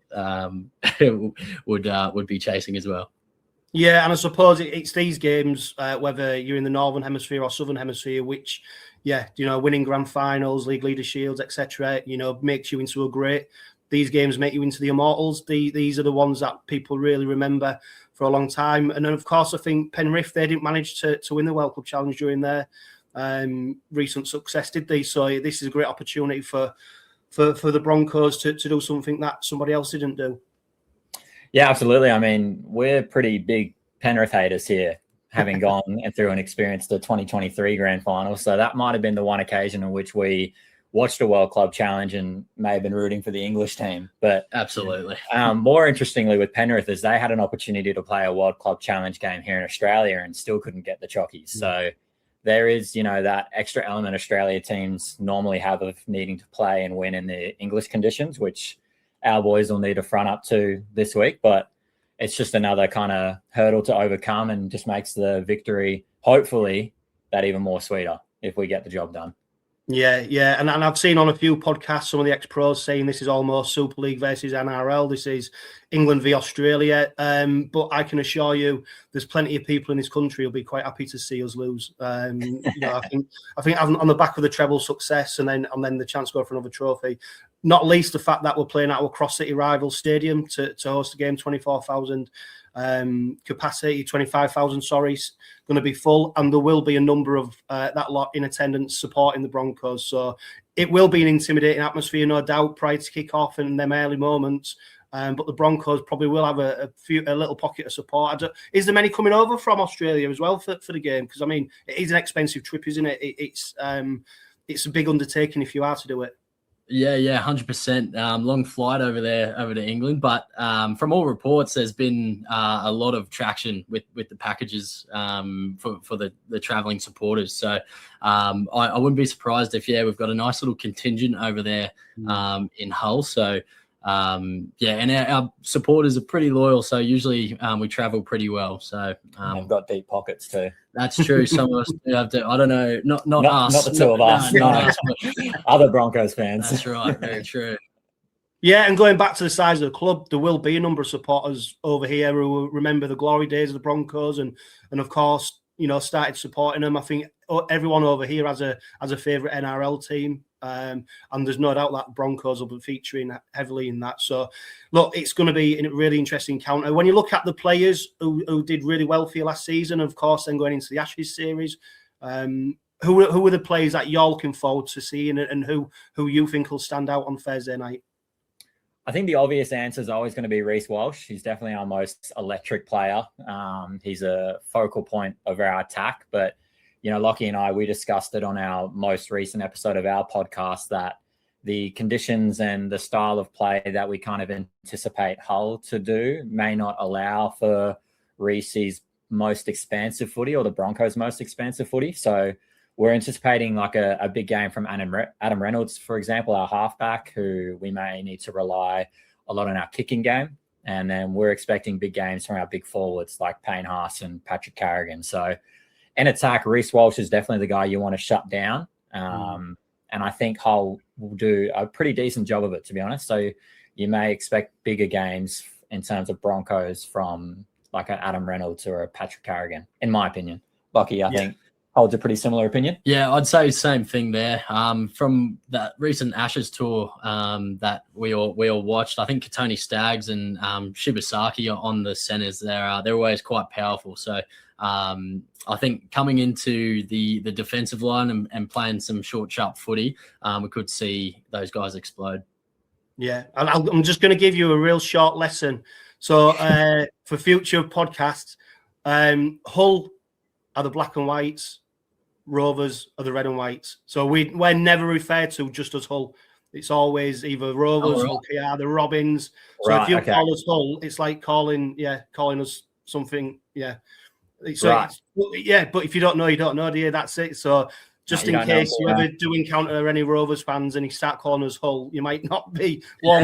Speaker 5: would be chasing as well.
Speaker 1: Yeah, and I suppose it's these games, whether you're in the Northern Hemisphere or Southern Hemisphere, which, winning grand finals, league leader shields, etc., makes you into a great. These games make you into the immortals. These are the ones that people really remember for a long time. And then, of course, I think Penrith, they didn't manage to win the World Cup Challenge during their recent success, did they? So this is a great opportunity for the Broncos to do something that somebody else didn't do.
Speaker 4: Yeah, absolutely. I mean, we're pretty big Penrith haters here, having gone through and experienced the 2023 grand final. So that might have been the one occasion in which we watched a World Club Challenge and may have been rooting for the English team. But
Speaker 5: absolutely.
Speaker 4: More interestingly with Penrith is they had an opportunity to play a World Club Challenge game here in Australia and still couldn't get the chockies. So there is, that extra element Australia teams normally have of needing to play and win in the English conditions, which our boys will need to front up to this week. But it's just another kind of hurdle to overcome and just makes the victory, hopefully, that even more sweeter if we get the job done.
Speaker 1: Yeah, and I've seen on a few podcasts some of the ex-pros saying this is almost Super League versus NRL. This is England v Australia. But I can assure you, there's plenty of people in this country who'll be quite happy to see us lose. I think on the back of the treble success and then the chance to go for another trophy, not least the fact that we're playing at our cross-city rival stadium to host a game, 24,000 capacity, 25,000, sorry, going to be full, and there will be a number of that lot in attendance supporting the Broncos. So it will be an intimidating atmosphere, no doubt, prior to kick-off and them early moments. But the Broncos probably will have a little pocket of support. Is there many coming over from Australia as well for the game? Because I mean, it is an expensive trip, isn't it? It's a big undertaking if you are to do it.
Speaker 5: Yeah, 100%. Long flight over to England, but from all reports, there's been a lot of traction with the packages for the travelling supporters. So I wouldn't be surprised if we've got a nice little contingent over there in Hull. So and our supporters are pretty loyal. So usually we travel pretty well. So
Speaker 4: we've got deep pockets too.
Speaker 5: That's true. Some of us do have to. I don't know. Not us.
Speaker 4: Not the two of us. No.
Speaker 5: Us,
Speaker 4: other Broncos fans.
Speaker 5: That's right. Very true.
Speaker 1: Yeah, and going back to the size of the club, there will be a number of supporters over here who will remember the glory days of the Broncos, and of course, started supporting them. I think everyone over here has a favourite NRL team, and there's no doubt that Broncos will be featuring heavily in that. So, look, it's going to be a really interesting encounter. When you look at the players who did really well for you last season, of course, then going into the Ashes series, who are the players that you're looking forward to seeing, and who you think will stand out on Thursday night?
Speaker 4: I think the obvious answer is always going to be Reece Walsh. He's definitely our most electric player. He's a focal point of our attack. But, Lockie and I, we discussed it on our most recent episode of our podcast that the conditions and the style of play that we kind of anticipate Hull to do may not allow for Reece's most expansive footy or the Broncos' most expansive footy. So we're anticipating like a big game from Adam Reynolds, for example, our halfback, who we may need to rely a lot on our kicking game. And then we're expecting big games from our big forwards like Payne Haas and Patrick Carrigan. So in attack, Reece Walsh is definitely the guy you want to shut down. And I think Hull will do a pretty decent job of it, to be honest. So you may expect bigger games in terms of Broncos from like an Adam Reynolds or a Patrick Carrigan, in my opinion. Bucky, I think, holds a pretty similar opinion.
Speaker 5: Yeah, I'd say same thing there. From that recent Ashes tour that we all watched, I think Katoni Staggs and Shibasaki on the centres, they're always quite powerful. So I think coming into the defensive line and playing some short, sharp footy, we could see those guys explode.
Speaker 1: Yeah, I'm just going to give you a real short lesson. So for future podcasts, Hull are the black and whites, Rovers are the red and whites. So we're never referred to just as Hull. It's always either Rovers, Hull KR, the Robins. So if you call us Hull, it's like calling us something. Yeah. So but if you don't know, you don't know, do you? That's it. So just in case you ever do encounter any Rovers fans and you start calling us Hull, you might not be warm.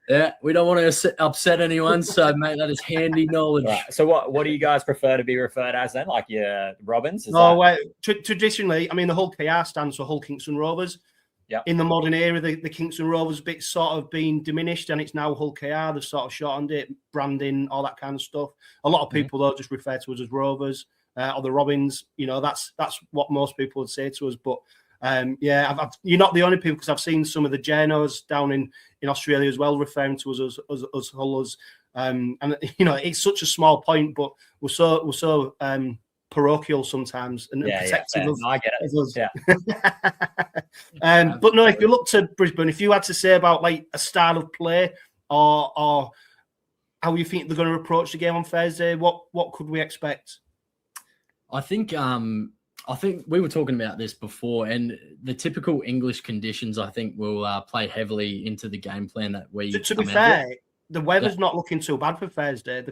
Speaker 5: Yeah, we don't want to upset anyone, so mate, that is handy knowledge.
Speaker 4: Right. So what do you guys prefer to be referred as then? Like your Robins?
Speaker 1: Traditionally, I mean, the Hull KR stands for Hull Kingston Rovers.
Speaker 4: Yeah.
Speaker 1: In the modern era, the Kingston Rovers bit sort of been diminished, and it's now Hull KR. They've sort of shortened it, branding, all that kind of stuff. A lot of people though just refer to us as Rovers or the Robins. That's what most people would say to us. But you're not the only people, because I've seen some of the journos down in Australia as well referring to us as Hullers. And it's such a small point, but we're so parochial sometimes and protective of.
Speaker 4: No, I get it.
Speaker 1: Yeah. But no, if you look to Brisbane, if you had to say about like a style of play or how you think they're going to approach the game on Thursday, what could we expect?
Speaker 5: I think we were talking about this before, and the typical English conditions, I think, will play heavily into the game plan that we.
Speaker 1: To be fair, the weather's not looking too bad for Thursday.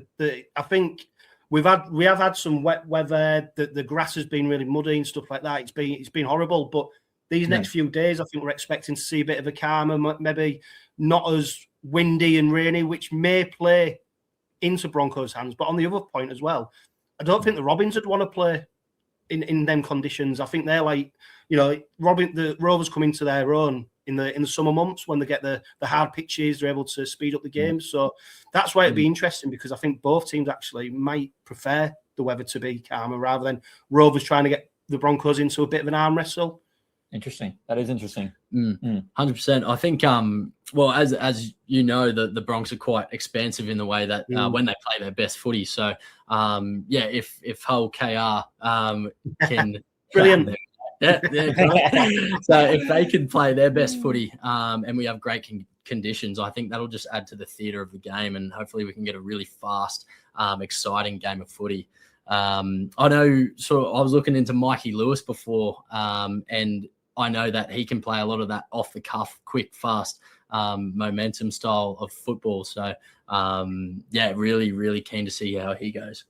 Speaker 1: I think we have had some wet weather. The grass has been really muddy and stuff like that. It's been horrible. But these next few days, I think we're expecting to see a bit of a calmer, maybe not as windy and rainy, which may play into Broncos' hands. But on the other point as well, I don't think the Robins would want to play in them conditions. I think they're like, the Rovers come into their own in the summer months when they get the hard pitches, they're able to speed up the game. So that's why it'd be interesting, because I think both teams actually might prefer the weather to be calmer rather than Rovers trying to get the Broncos into a bit of an arm wrestle.
Speaker 4: Interesting. That is interesting.
Speaker 5: 100%. I think, well, as you know, the Bronx are quite expansive in the way that when they play their best footy. So, if Hull KR can
Speaker 1: Brilliant.
Speaker 5: So if they can play their best footy and we have great conditions, I think that'll just add to the theatre of the game, and hopefully we can get a really fast, exciting game of footy. I know, I was looking into Mikey Lewis before, and I know that he can play a lot of that off the cuff, quick, fast, momentum style of football. So, really, really keen to see how he goes.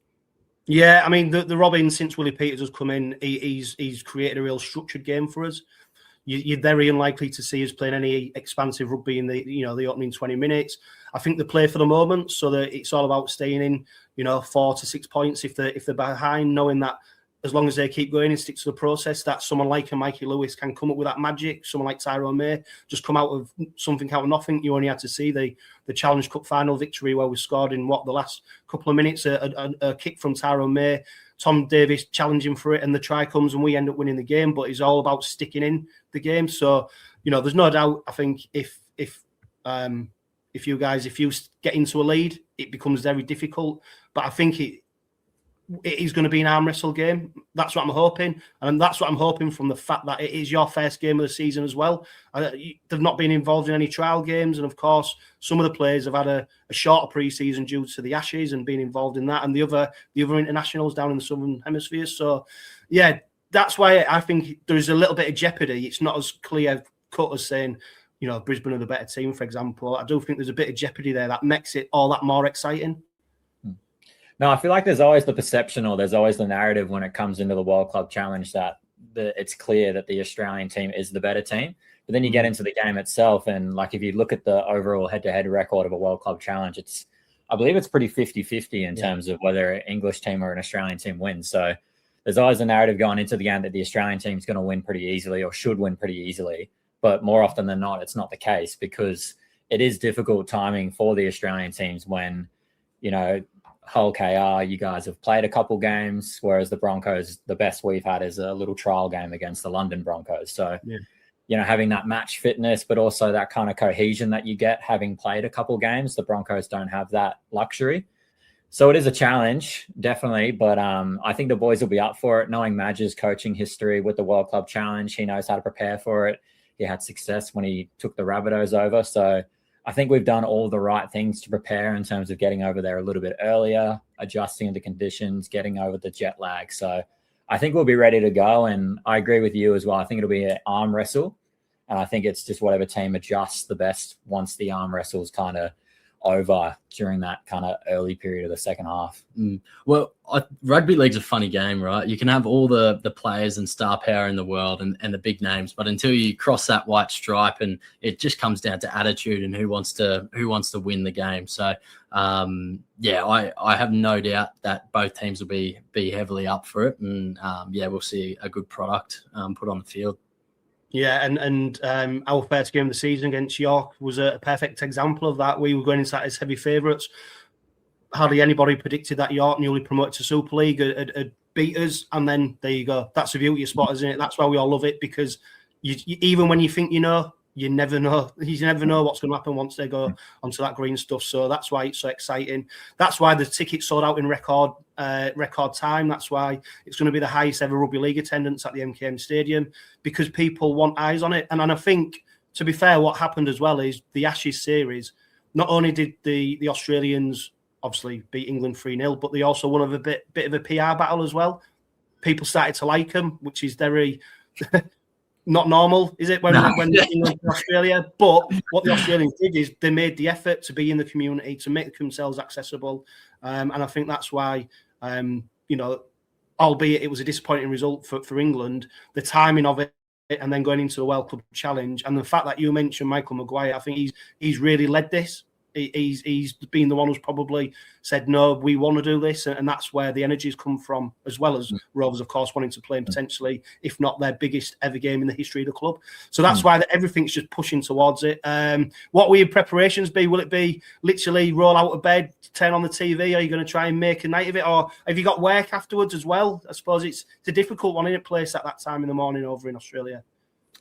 Speaker 1: Yeah, I mean, the Robins, since Willie Peters has come in, he's created a real structured game for us. You're very unlikely to see us playing any expansive rugby in the opening 20 minutes. I think they play for the moment, so that it's all about staying in, 4 to 6 points if they're behind, knowing that as long as they keep going and stick to the process, that someone like a Mikey Lewis can come up with that magic. Someone like Tyrone May just come out of something out of nothing. You only had to see the Challenge Cup final victory where we scored in the last couple of minutes, a kick from Tyrone May, Tom Davis challenging for it, and the try comes and we end up winning the game. But it's all about sticking in the game. So, there's no doubt, I think, if you get into a lead, it becomes very difficult. But I think it is going to be an arm wrestle game. That's what I'm hoping. And that's what I'm hoping from the fact that it is your first game of the season as well. They've not been involved in any trial games. And of course, some of the players have had a shorter pre-season due to the Ashes and being involved in that, and the other internationals down in the Southern Hemisphere. So, yeah, that's why I think there's a little bit of jeopardy. It's not as clear cut as saying, Brisbane are the better team, for example. I do think there's a bit of jeopardy there that makes it all that more exciting.
Speaker 4: No, I feel like there's always the perception, or there's always the narrative when it comes into the World Club Challenge that it's clear that the Australian team is the better team. But then you get into the game itself, and like if you look at the overall head-to-head record of a World Club Challenge, I believe it's pretty 50-50 in terms of whether an English team or an Australian team wins. So there's always a narrative going into the game that the Australian team is going to win pretty easily or should win pretty easily. But more often than not, it's not the case, because it is difficult timing for the Australian teams when, Hull KR, you guys have played a couple games, whereas the Broncos, the best we've had is a little trial game against the London Broncos. So, having that match fitness, but also that kind of cohesion that you get having played a couple games, the Broncos don't have that luxury. So it is a challenge, definitely. But I think the boys will be up for it, knowing Madge's coaching history with the World Club Challenge. He knows how to prepare for it. He had success when he took the Rabbitohs over. So I think we've done all the right things to prepare in terms of getting over there a little bit earlier, adjusting to conditions, getting over the jet lag. So I think we'll be ready to go. And I agree with you as well. I think it'll be an arm wrestle. And I think it's just whatever team adjusts the best once the arm wrestle's kind of over during that kind of early period of the second half.
Speaker 5: Well, rugby league's a funny game, right? You can have all the players and star power in the world and the big names, but until you cross that white stripe, and it just comes down to attitude and who wants to win the game. So I have no doubt that both teams will be heavily up for it, and we'll see a good product put on the field.
Speaker 1: Yeah, and our first game of the season against York was a perfect example of that. We were going into that as heavy favourites. Hardly anybody predicted that York, newly promoted to Super League, had beat us. And then there you go. That's the beauty of sport, isn't it? That's why we all love it, because you even when you think you know, you never know. You never know what's going to happen once they go onto that green stuff. So that's why it's so exciting. That's why the tickets sold out in record time. That's why it's going to be the highest ever rugby league attendance at the MKM Stadium, because people want eyes on it. And I think, to be fair, what happened as well is the Ashes series, not only did the Australians obviously beat England 3-0, but they also won a bit of a PR battle as well. People started to like them, which is very... not normal, is it, when England to Australia? But what the Australians did is they made the effort to be in the community, to make themselves accessible. And I think that's why, albeit it was a disappointing result for England, the timing of it and then going into the World Club Challenge, and the fact that you mentioned Michael Maguire, I think he's really led this. He's been the one who's probably said, no, we want to do this. And that's where the energies come from, as well as Rovers, of course, wanting to play in potentially, if not their biggest ever game in the history of the club. So that's why everything's just pushing towards it. What will your preparations be? Will it be literally roll out of bed, turn on the TV? Are you going to try and make a night of it? Or have you got work afterwards as well? I suppose it's a difficult one in a place at that time in the morning over in Australia.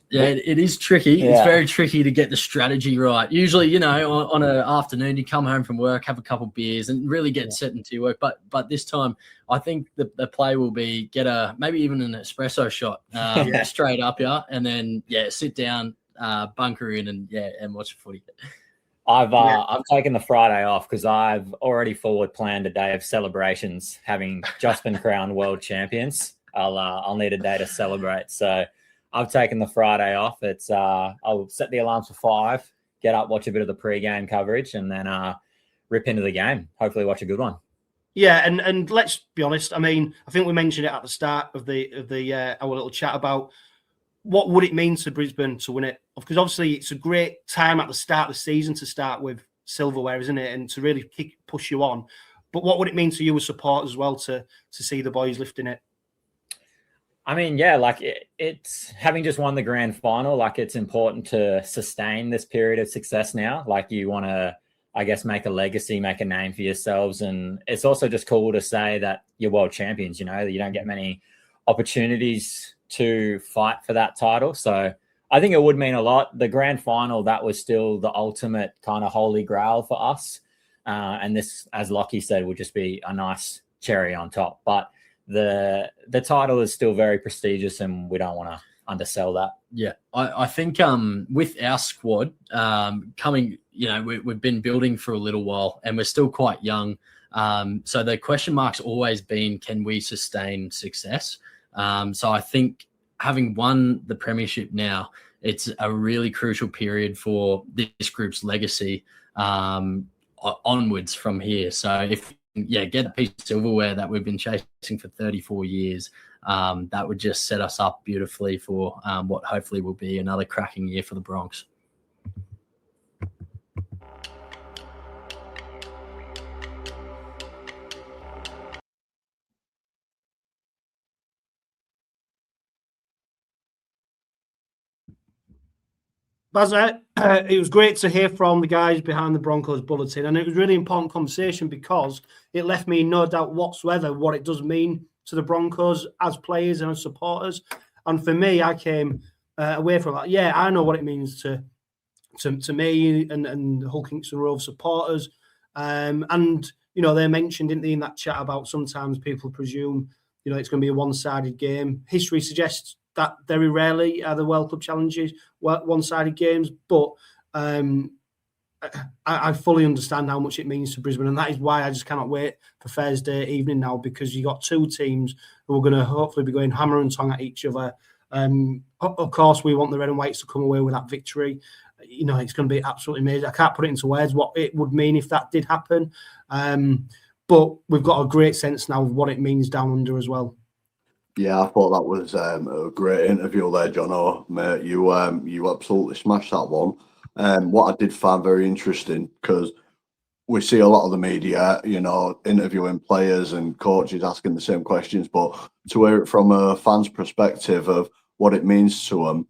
Speaker 5: Yeah, it is tricky. Yeah. It's very tricky to get the strategy right. Usually, on an afternoon, you come home from work, have a couple of beers, and really get set into your work. But this time, I think the play will be get maybe even an espresso shot straight up, and then sit down, bunker in, and watch the footy.
Speaker 4: I've taken the Friday off because I've already forward planned a day of celebrations, having just been crowned world champions. I'll need a day to celebrate. So I've taken the Friday off. It's I'll set the alarms for 5, get up, watch a bit of the pre-game coverage, and then rip into the game. Hopefully, watch a good one.
Speaker 1: Yeah, and let's be honest. I mean, I think we mentioned it at the start of the our little chat about what would it mean to Brisbane to win it? Because obviously, it's a great time at the start of the season to start with silverware, isn't it? And to really push you on. But what would it mean to you as supporters as well to see the boys lifting it?
Speaker 4: I mean, it's having just won the grand final, it's important to sustain this period of success now. You want to, I guess, make a legacy, make a name for yourselves. And it's also just cool to say that you're world champions, that you don't get many opportunities to fight for that title. So I think it would mean a lot. The grand final, that was still the ultimate kind of holy grail for us. And this, as Lockie said, would just be a nice cherry on top. But the title is still very prestigious, and we don't want to undersell that.
Speaker 5: Yeah, I think with our squad coming, we've been building for a little while, and we're still quite young. So the question mark's always been, can we sustain success? So I think having won the premiership now, it's a really crucial period for this group's legacy onwards from here. So if get a piece of silverware that we've been chasing for 34 years. That would just set us up beautifully for what hopefully will be another cracking year for the Bronx.
Speaker 1: Bazza, it was great to hear from the guys behind the Broncos Bulletin, and it was a really important conversation because it left me in no doubt whatsoever what it does mean to the Broncos as players and as supporters. And for me, I came away from that. Yeah, I know what it means to me and the Hull Kingston Rovers supporters. And they mentioned, didn't they, in that chat about sometimes people presume it's going to be a one-sided game. History suggests that very rarely are the World Club challenges one-sided games, but I fully understand how much it means to Brisbane, and that is why I just cannot wait for Thursday evening now, because you got two teams who are going to hopefully be going hammer and tongue at each other. Of course, we want the Red and Whites to come away with that victory. It's going to be absolutely amazing. I can't put it into words what it would mean if that did happen, but we've got a great sense now of what it means down under as well.
Speaker 2: Yeah, I thought that was a great interview there, Jono. Mate, you absolutely smashed that one. What I did find very interesting, because we see a lot of the media, interviewing players and coaches asking the same questions, but to hear it from a fan's perspective of what it means to them,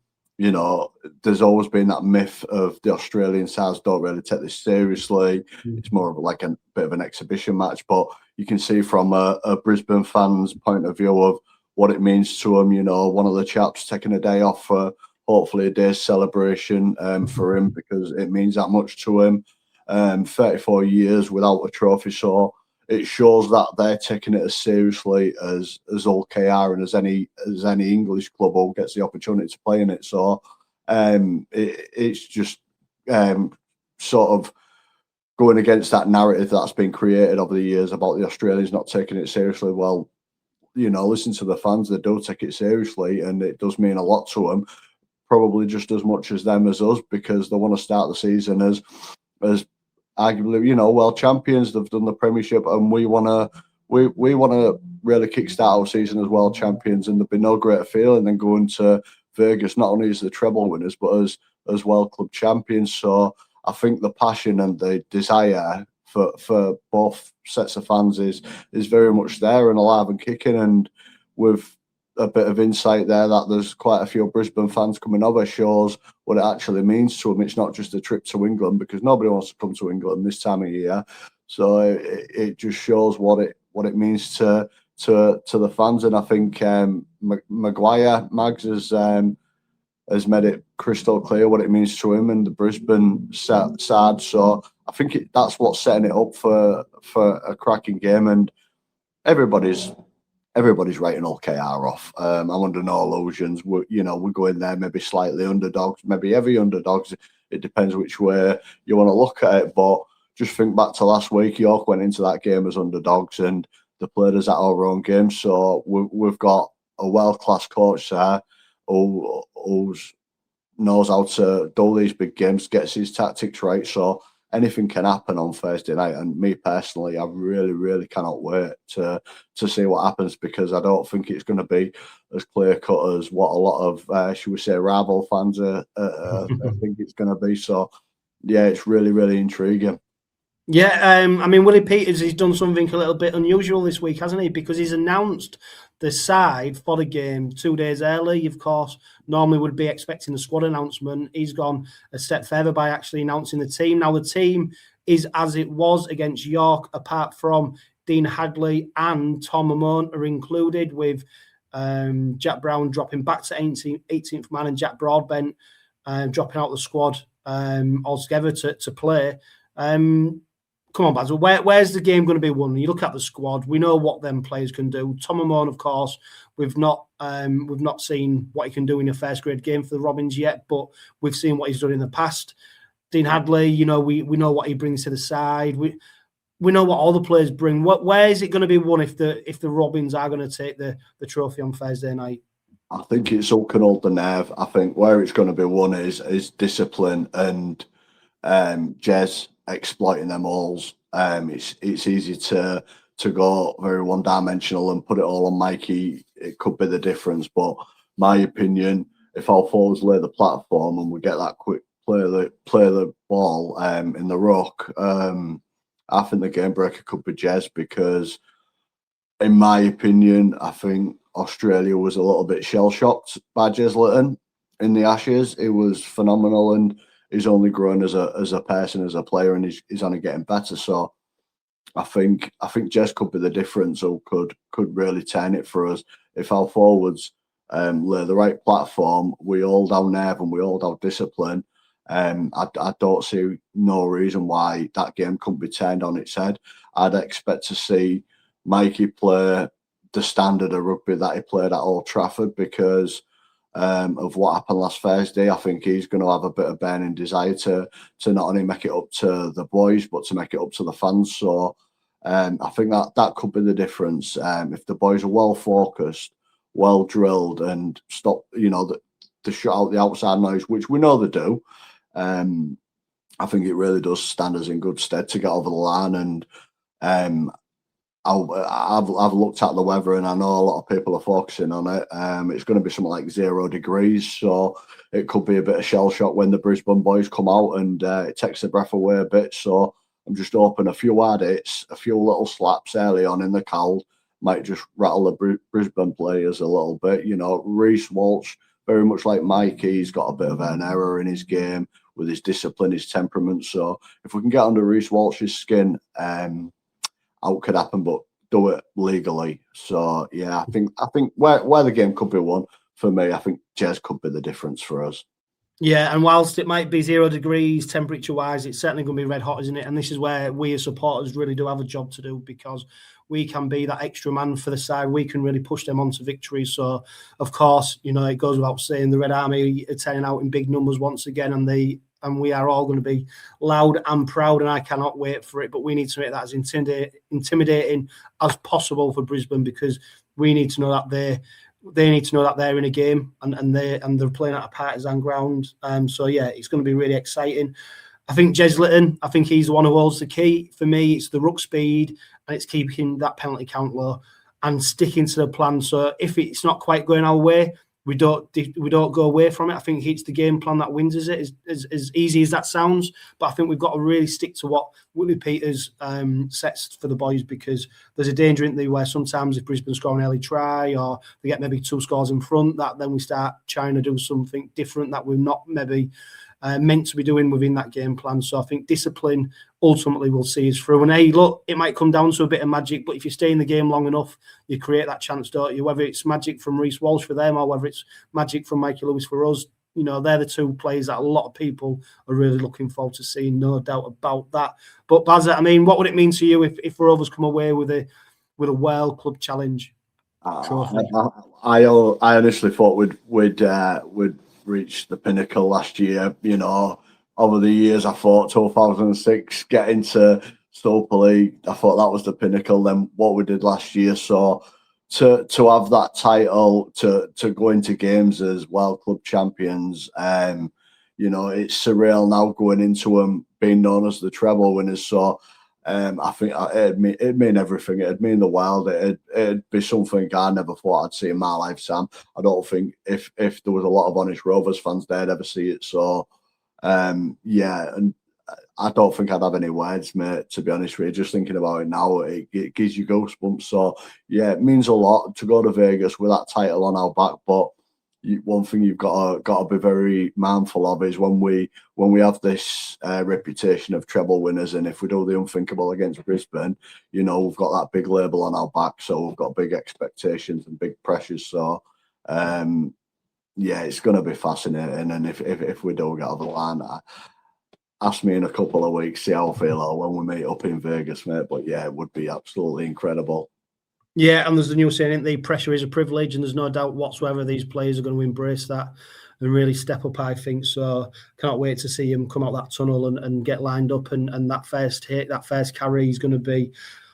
Speaker 2: there's always been that myth of the Australian sides don't really take this seriously. It's more of a bit of an exhibition match, but you can see from a Brisbane fan's point of view of what it means to him. One of the chaps taking a day off for hopefully a day's celebration for him, because it means that much to him. 34 years without a trophy, so it shows that they're taking it as seriously as Hull KR and as any English club who gets the opportunity to play in it. So it's just sort of going against that narrative that's been created over the years about the Australians not taking it seriously. Well, listen to the fans, they do take it seriously, and it does mean a lot to them, probably just as much as them as us, because they want to start the season as arguably, world champions. They've done the premiership, and we want to really kickstart our season as world champions, and there'd be no greater feeling than going to Vegas not only as the treble winners but as World Club champions. So I think the passion and the desire for both sets of fans is very much there and alive and kicking. And with a bit of insight there that there's quite a few Brisbane fans coming over shows what it actually means to them. It's not just a trip to England, because nobody wants to come to England this time of year. So it just shows what it means to the fans. And I think Mags has made it crystal clear what it means to him and the Brisbane side. So I think that's what's setting it up for a cracking game. And everybody's writing OKR off. I'm under no illusions. We're going there maybe slightly underdogs, maybe heavy underdogs. It depends which way you want to look at it. But just think back to last week. York went into that game as underdogs, and they played us at our own game. So we've got a world-class coach there who knows how to do these big games, gets his tactics right. So anything can happen on Thursday night. And me personally, I really, really cannot wait to see what happens, because I don't think it's going to be as clear-cut as what a lot of, should we say, rival fans think it's going to be. So, yeah, it's really, really intriguing.
Speaker 1: Yeah, I mean, Willie Peters, he's done something a little bit unusual this week, hasn't he? Because he's announced the side for the game 2 days early. Of course, normally would be expecting the squad announcement. He's gone a step further by actually announcing the team. Now, the team is as it was against York, apart from Dean Hadley and Tom Amon are included, with Jack Brown dropping back to 18th man and Jack Broadbent dropping out the squad altogether to play. Come on, Basil. Where's the game going to be won? You look at the squad. We know what them players can do. Tom Amon, of course, we've not seen what he can do in a first grade game for the Robins yet, but we've seen what he's done in the past. Dean Hadley, we know what he brings to the side. We know what all the players bring. Where is it going to be won if the Robins are going to take the trophy on Thursday night?
Speaker 2: I think it's all can hold the nerve. I think where it's going to be won is discipline and Jez exploiting them alls. It's easy to go very one-dimensional and put it all on Mikey. It could be the difference, but my opinion, if our forwards lay the platform and we get that quick play the ball in the ruck, I think the game breaker could be Jez, because in my opinion, I think Australia was a little bit shell-shocked by Jez Litton in the Ashes. It was phenomenal, and he's only grown as a person, as a player, and he's only getting better. So I think Jez could be the difference, or could really turn it for us if our forwards lay the right platform. We hold our nerve and we hold our discipline. I don't see no reason why that game couldn't be turned on its head. I'd expect to see Mikey play the standard of rugby that he played at Old Trafford, because of what happened last Thursday. I think he's going to have a bit of burning desire to not only make it up to the boys, but to make it up to the fans. So I think that could be the difference. If the boys are well focused, well drilled, and stop, to shut out the outside noise, which we know they do, I think it really does stand us in good stead to get over the line. And I've looked at the weather, and I know a lot of people are focusing on it. It's going to be something like 0 degrees, so it could be a bit of shell shock when the Brisbane boys come out, and it takes the breath away a bit. So I'm just hoping a few hard hits, a few little slaps early on in the cold might just rattle the Brisbane players a little bit. Reece Walsh, very much like Mikey, he's got a bit of an error in his game with his discipline, his temperament. So if we can get under Reece Walsh's skin, out could happen, but do it legally. So yeah, I think where the game could be won, for me, I think Jez could be the difference for us.
Speaker 1: Yeah, and whilst it might be 0 degrees temperature-wise, it's certainly going to be red hot, isn't it? And this is where we as supporters really do have a job to do, because we can be that extra man for the side. We can really push them on to victory. So, of course, it goes without saying, the Red Army are turning out in big numbers once again, and we are all going to be loud and proud, and I cannot wait for it. But we need to make that as intimidating as possible for Brisbane, because we need to know that they need to know that they're in a game, and they're playing at a partisan ground. So yeah, it's going to be really exciting. I think Jez Litton, I think he's the one who holds the key. For me, it's the ruck speed, and it's keeping that penalty count low and sticking to the plan. So if it's not quite going our way, we don't go away from it. I think it's the game plan that wins, is it? As easy as that sounds, but I think we've got to really stick to what Willie Peters sets for the boys, because there's a danger in there where sometimes if Brisbane score an early try or they get maybe 2 scores in front, that then we start trying to do something different that we're not maybe meant to be doing within that game plan. So I think discipline ultimately will see us through. And hey, look, it might come down to a bit of magic, but if you stay in the game long enough, you create that chance, don't you? Whether it's magic from Reece Walsh for them or whether it's magic from Mikey Lewis for us, you know, they're the 2 players that a lot of people are really looking forward to seeing, no doubt about that. But Baz, I mean, what would it mean to you if Rovers come away with a World Club Challenge trophy?
Speaker 2: I honestly thought we'd reach the pinnacle last year. You know, over the years, I thought 2006 getting to Super League, I thought that was the pinnacle. Then what we did last year, so to have that title, to go into games as World Club Champions, you know, it's surreal now going into them being known as the treble winners. So I think it'd mean everything. It'd mean the world. It'd be something I never thought I'd see in my lifetime. I don't think if there was a lot of honest Rovers fans, they'd ever see it. So yeah, and I don't think I'd have any words, mate, to be honest with you. Just thinking about it now, it gives you goosebumps. So yeah, it means a lot to go to Vegas with that title on our back. But one thing you've got to be very mindful of is when we have this reputation of treble winners, and if we do the unthinkable against Brisbane, you know, we've got that big label on our back, so we've got big expectations and big pressures. So yeah, it's going to be fascinating, and if we do get over the line, ask me in a couple of weeks, see how I feel when we meet up in Vegas, mate. But yeah, it would be absolutely incredible.
Speaker 1: Yeah, and there's the new saying, the pressure is a privilege, and there's no doubt whatsoever these players are going to embrace that and really step up, I think. So can't wait to see him come out that tunnel and get lined up, and that first hit, that first carry is going to be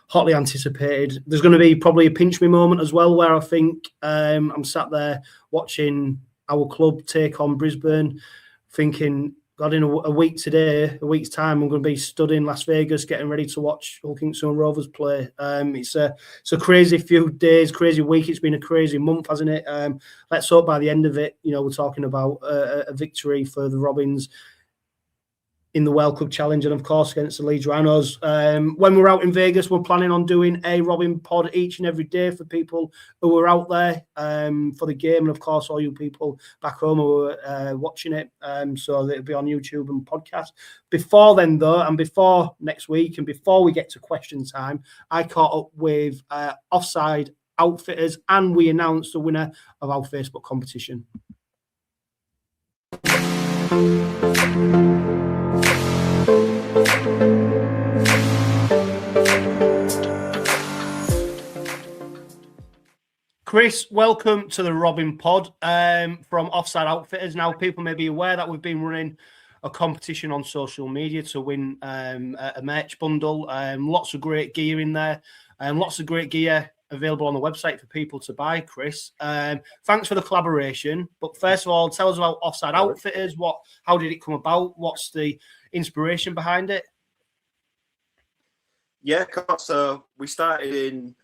Speaker 1: hotly anticipated. There's going to be probably a pinch me moment as well, where I think I'm sat there watching our club take on Brisbane, thinking, God, in a week's time, I'm going to be stood in Las Vegas getting ready to watch Hull Kingston Rovers play. It's a crazy few days, crazy week. It's been a crazy month, hasn't it? Let's hope by the end of it, you know, we're talking about a victory for the Robins in the World Cup Challenge, and of course against the Leeds Rhinos. When we're out in Vegas, we're planning on doing a Robin pod each and every day for people who are out there for the game, and of course all you people back home who are watching it. So it'll be on YouTube and podcast. Before then, though, and before next week, and before we get to question time, I caught up with Offside Outfitters, and we announced the winner of our Facebook competition. Chris, welcome to the Robin Pod from Offside Outfitters. Now, people may be aware that we've been running a competition on social media to win a merch bundle. Lots of great gear in there, and lots of great gear available on the website for people to buy, Chris. Thanks for the collaboration. But first of all, tell us about Offside Outfitters. How did it come about? What's the inspiration behind it?
Speaker 6: Yeah, so we started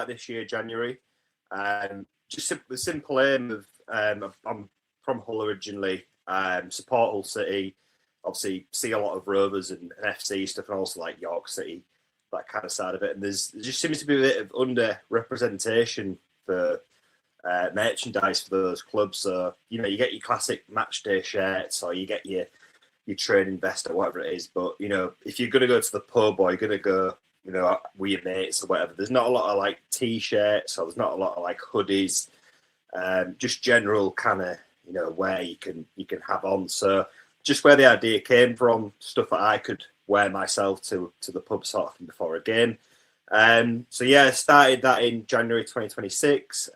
Speaker 6: this year, January. Just the simple aim of I'm from Hull originally, support Hull City, obviously see a lot of Rovers and FC stuff, and also like York City, that kind of side of it. And there just seems to be a bit of under-representation for merchandise for those clubs. So, you know, you get your classic match day shirts, or you get your training vest or whatever it is. But, you know, if you're going to go to the pub or you're going to go, you know, with your mates or whatever, there's not a lot of like T-shirts, or there's not a lot of like hoodies, just general kind of, you know, wear you can have on. So just where the idea came from, stuff that I could wear myself to the pub sort of thing before a game. So yeah, I started that in January 2026,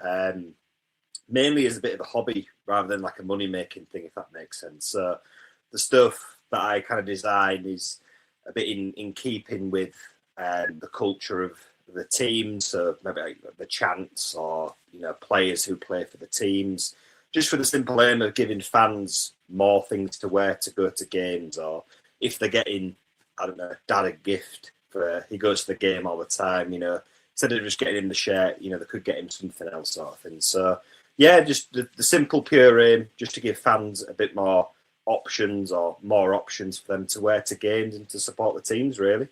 Speaker 6: mainly as a bit of a hobby rather than like a money making thing, if that makes sense. So the stuff that I kind of design is a bit in keeping with the culture of the team. So maybe like the chants, or, you know, players who play for the teams, just for the simple aim of giving fans more things to wear to go to games, or if they're getting, I don't know, dad a gift for he goes to the game all the time, you know, instead of just getting him the shirt, you know, they could get him something else sort of thing. So yeah, just the simple pure aim, just to give fans a bit more options or more options for them to wear to games and to support the teams, really.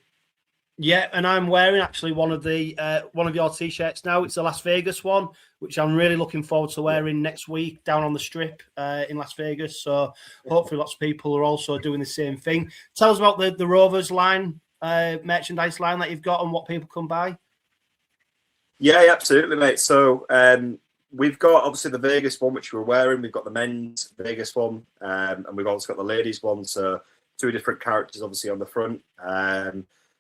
Speaker 1: Yeah, and I'm wearing actually one of your t-shirts now. It's a Las Vegas one, which I'm really looking forward to wearing next week down on the strip in Las Vegas. So hopefully lots of people are also doing the same thing. Tell us about the Rovers line, merchandise line that you've got and what people can buy.
Speaker 6: Yeah, absolutely, mate. So we've got obviously the Vegas one, which we're wearing. We've got the men's Vegas one, and we've also got the ladies one. So 2 different characters, obviously, on the front.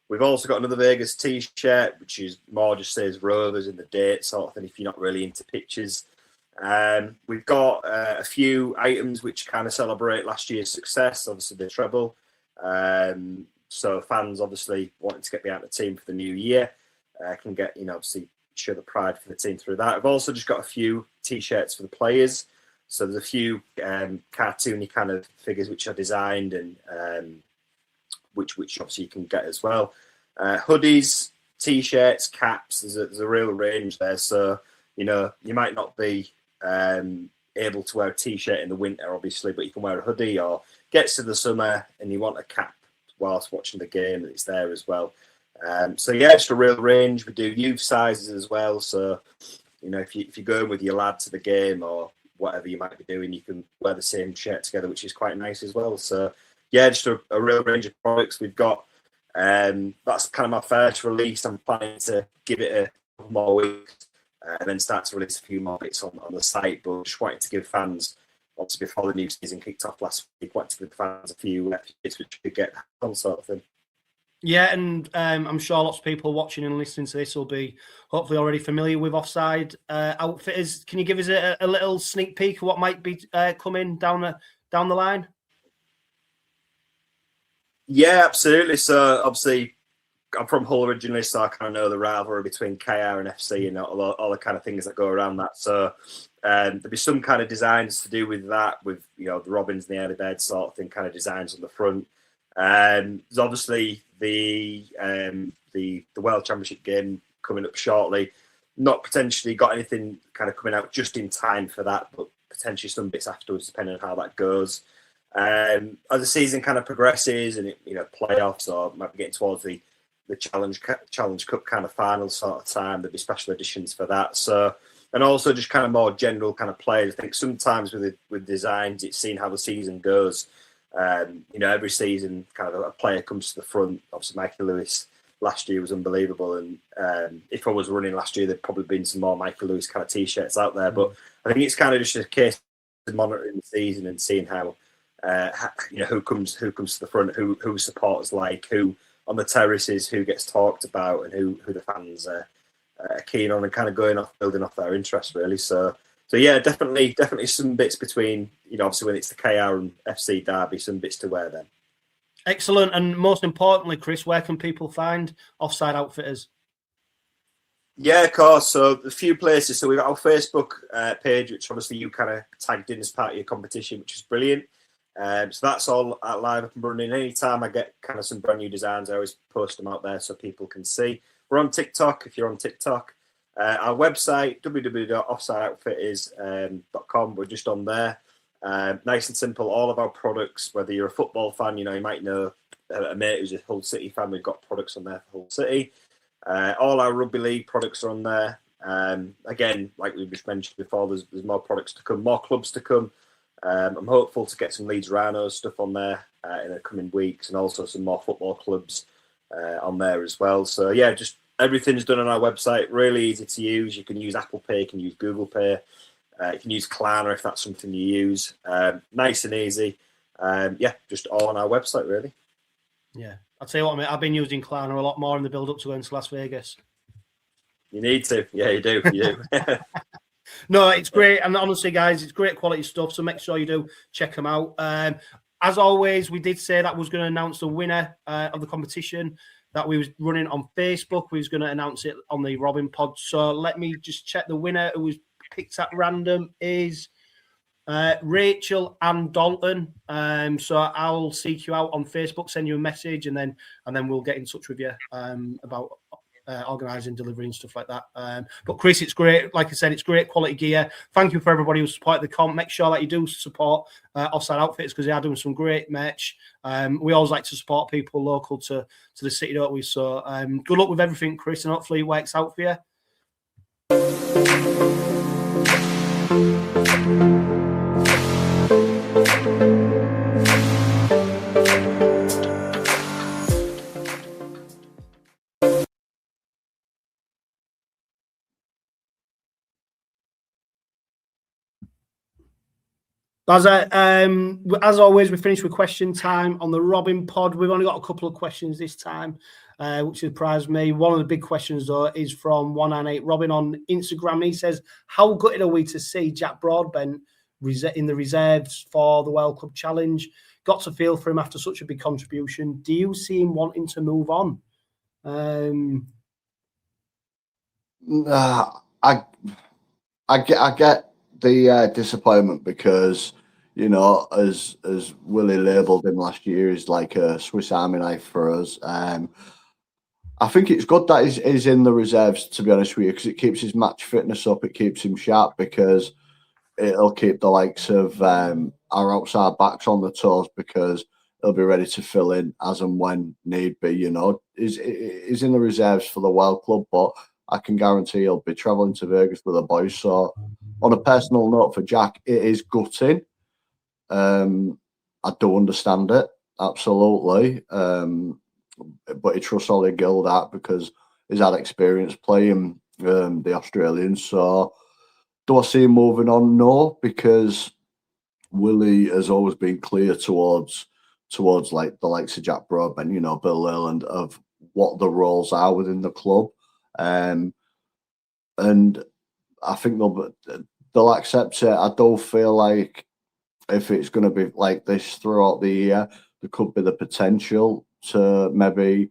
Speaker 6: We've also got another Vegas T-shirt, which is more just says Rovers in the date sort of thing, if you're not really into pictures. We've got a few items which kind of celebrate last year's success, obviously the treble. So fans obviously wanting to get behind the team for the new year can get, obviously show the pride for the team through that. I've also just got a few T-shirts for the players. So there's a few cartoony kind of figures which are designed and which obviously you can get as well. Hoodies, T-shirts, caps, there's a real range there. So, you might not be able to wear a T-shirt in the winter, obviously, but you can wear a hoodie, or gets to the summer and you want a cap whilst watching the game, and it's there as well. So yeah, it's a real range. We do youth sizes as well. So, if you're going with your lad to the game or whatever you might be doing, you can wear the same shirt together, which is quite nice as well. So yeah, just a real range of products we've got. That's kind of my first release. I'm planning to give it a couple more weeks and then start to release a few more bits on the site. But just wanted to give fans, obviously before the new season kicked off last week, wanted to give fans a few bits which could get on sort of thing.
Speaker 1: Yeah, and I'm sure lots of people watching and listening to this will be hopefully already familiar with Offside Outfitters. Can you give us a little sneak peek of what might be coming down the line?
Speaker 6: Yeah, absolutely. So obviously, I'm from Hull originally, so I kind of know the rivalry between KR and FC and all the kind of things that go around that. So there'll be some kind of designs to do with that, with the Robins and the early bird sort of thing, kind of designs on the front. There's obviously the World Championship game coming up shortly. Not potentially got anything kind of coming out just in time for that, but potentially some bits afterwards, depending on how that goes. As the season kind of progresses and playoffs, or might be getting towards the Challenge Cup kind of final sort of time, there'll be special editions for that. So, and also just kind of more general kind of players. I think sometimes with designs, it's seeing how the season goes. Every season, kind of a player comes to the front. Obviously, Mikey Lewis last year was unbelievable, and if I was running last year, there'd probably been some more Mikey Lewis kind of T-shirts out there. But I think it's kind of just a case of monitoring the season and seeing how. Who comes to the front, who supporters like, who on the terraces, who gets talked about, and who the fans are keen on, and kind of building off their interest really. So yeah, definitely some bits between obviously when it's the KR and FC derby, some bits to wear then.
Speaker 1: Excellent, and most importantly, Chris, where can people find Offside Outfitters? Yeah,
Speaker 6: of course. So a few places. So we've got our Facebook page, which obviously you kind of tagged in as part of your competition, which is brilliant. So that's all live up and running. Anytime I get kind of some brand new designs, I always post them out there so people can see. We're on TikTok, if you're on TikTok. Our website, www.offsideoutfitters.com. We're just on there. Nice and simple. All of our products, whether you're a football fan, you might know a mate who's a Hull City fan. We've got products on there for Hull City. All our rugby league products are on there. Again, like we just mentioned before, there's more products to come, more clubs to come. I'm hopeful to get some Leeds Rhinos stuff on there in the coming weeks, and also some more football clubs on there as well. So yeah, just everything's done on our website. Really easy to use. You can use Apple Pay, you can use Google Pay, you can use Klarna if that's something you use. Nice and easy. Yeah, just all on our website really.
Speaker 1: Yeah, I'll tell you what, mate, I've been using Klarna a lot more in the build-up to going to Las Vegas.
Speaker 6: You need to. Yeah, you do. You do.
Speaker 1: No, it's great. And honestly, guys, it's great quality stuff. So make sure you do check them out. As always, we did say that we was going to announce the winner of the competition that we was running on Facebook. We was going to announce it on the Robin Pod. So let me just check the winner who was picked at random is Rachel and Dalton. So I'll seek you out on Facebook, send you a message, and then we'll get in touch with you about organising, delivering, stuff like that. But Chris, it's great. Like I said, it's great quality gear. Thank you for everybody who supported the comp. Make sure that you do support Offside Outfitters because they are doing some great merch. We always like to support people local to the city, don't we? So good luck with everything, Chris, and hopefully it works out for you. As always, we finish with question time on the Robin Pod. We've only got a couple of questions this time, which surprised me. One of the big questions, though, is from 198 Robin on Instagram. He says, how gutted are we to see Jack Broadbent in the reserves for the World Club Challenge? Got to feel for him after such a big contribution. Do you see him wanting to move on?
Speaker 2: I get the disappointment because, you know, as Willie labelled him last year, he's like a Swiss Army knife for us. I think it's good that he's in the reserves, to be honest with you, because it keeps his match fitness up, it keeps him sharp, because it'll keep the likes of our outside backs on the toes, because he'll be ready to fill in as and when need be. You know, he's in the reserves for the World Club, but I can guarantee he'll be travelling to Vegas with the boys. So, on a personal note for Jack, it is gutting. I do understand it, absolutely. But he trusts Ollie Gildat because he's had experience playing the Australians. So, do I see him moving on? No, because Willie has always been clear towards like the likes of Jack Broadbent, you know, Bill Leland, of what the roles are within the club. And I think they'll accept it. I don't feel like if it's going to be like this throughout the year, there could be the potential to maybe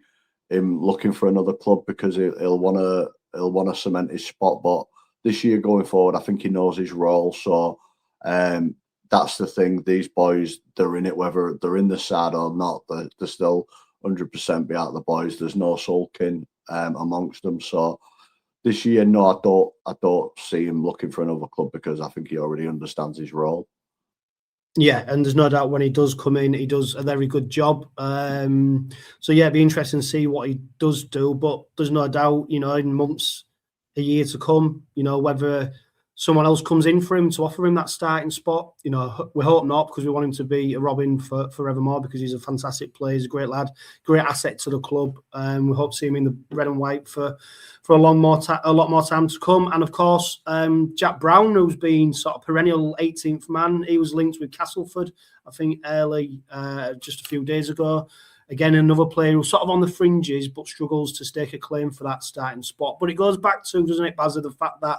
Speaker 2: him looking for another club because he'll want to cement his spot. But this year going forward, I think he knows his role. So that's the thing. These boys, they're in it, whether they're in the side or not. They're still 100% behind the boys. There's no sulking amongst them. So this year, no, I don't see him looking for another club because I think he already understands his role.
Speaker 1: Yeah, and there's no doubt when he does come in, he does a very good job. So yeah, it'd be interesting to see what he does do. But there's no doubt, you know, in months, a year to come, you know, whether someone else comes in for him to offer him that starting spot, you know, we hope not, because we want him to be a Robin for forevermore, because he's a fantastic player, he's a great lad, great asset to the club. We hope to see him in the red and white for a lot more time to come. And of course, Jack Brown, who's been sort of perennial 18th man, he was linked with Castleford, I think early, just a few days ago. Again, another player who's sort of on the fringes, but struggles to stake a claim for that starting spot. But it goes back to, doesn't it, Baz, the fact that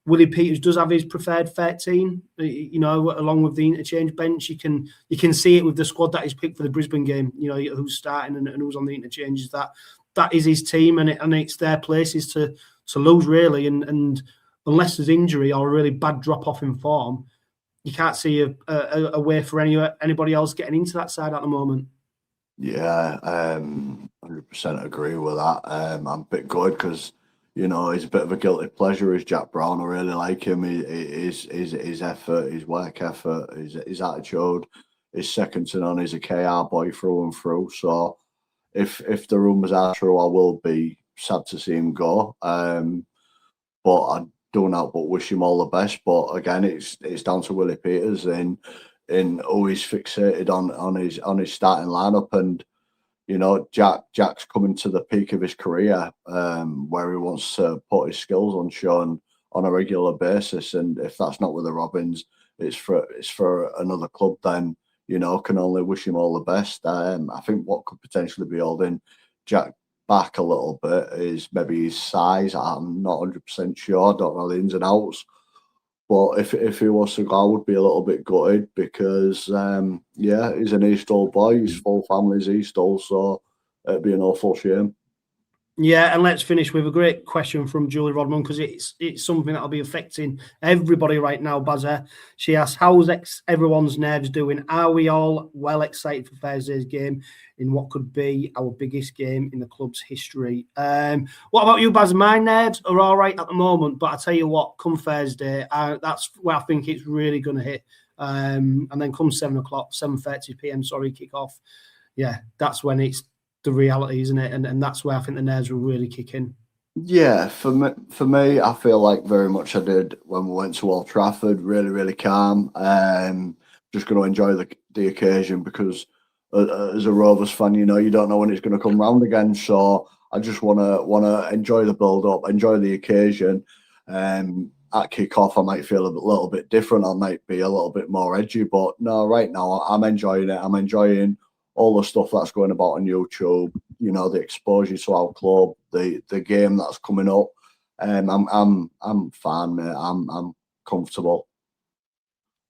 Speaker 1: Willie Peters does have his preferred 13, you know, along with the interchange bench. You can see it with the squad that he's picked for the Brisbane game, you know, who's starting and who's on the interchanges. That is his team, and it's their places to lose, really. And unless there's injury or a really bad drop-off in form, you can't see a way for anybody else getting into that side at the moment.
Speaker 2: Yeah, 100% agree with that. I'm a bit good because, you know, he's a bit of a guilty pleasure, is Jack Brown. I really like him. His effort, his work effort, his attitude is second to none. He's a KR boy through and through. So if the rumours are true, I will be sad to see him go. But I don't know, but wish him all the best. But again, it's down to Willie Peters in who he's fixated on his starting lineup. And you know, Jack's coming to the peak of his career, where he wants to put his skills on show on a regular basis. And if that's not with the Robins, it's for another club. Then, you know, can only wish him all the best. I think what could potentially be holding Jack back a little bit is maybe his size. I'm not 100% sure. I don't know the ins and outs. But if he was to go, I would be a little bit gutted because, yeah, he's an East Hull boy. His full family's East Hull, so it'd be an awful shame.
Speaker 1: Yeah, and let's finish with a great question from Julie Rodman, because it's something that'll be affecting everybody right now, Bazza. She asks, how's everyone's nerves doing? Are we all well excited for Thursday's game in what could be our biggest game in the club's history? What about you, Bazza? My nerves are all right at the moment, but I tell you what, come Thursday, that's where I think it's really going to hit. And then come 7:30 p.m, kick off. Yeah, that's when it's the reality, isn't it? And that's where I think the nerves will really kick in.
Speaker 2: Yeah, for me, I feel like very much I did when we went to Old Trafford. Really, really calm. Just going to enjoy the occasion, because as a Rovers fan, you don't know when it's going to come round again. So I just want to enjoy the build up, enjoy the occasion. At kick off, I might feel a little bit different. I might be a little bit more edgy, but no, right now I'm enjoying it. I'm enjoying all the stuff that's going about on YouTube, the exposure to our club, the game that's coming up. I'm fine, mate. I'm comfortable.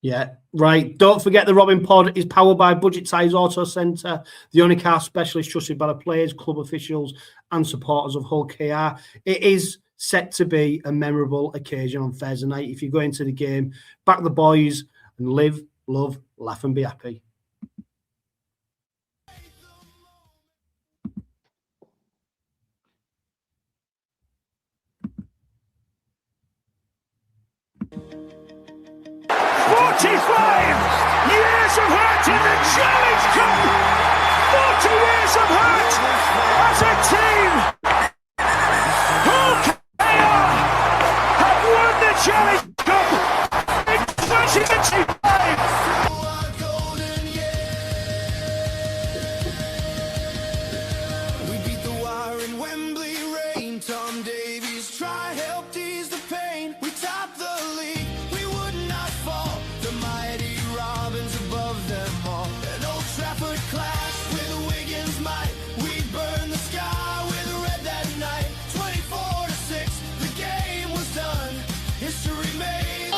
Speaker 1: Yeah, right. Don't forget the Robin Pod is powered by Budget Ties Auto Centre, the only car specialist trusted by the players, club officials and supporters of Hull KR. It is set to be a memorable occasion on Thursday night. If you go into the game, back the boys and live, love, laugh and be happy.
Speaker 7: Years of hurt in the Challenge Cup! 40 years of hurt as a team! Hull KR have won the Challenge Cup in 2025!
Speaker 8: We beat the Wire in Wembley rain. Tom Davies try help ease the pain. We topped the league. We would not fall. The mighty Robins above them all. An Old Trafford clash with Wigan's might. We burned the sky with red that night. 24-6, the game was done. History made.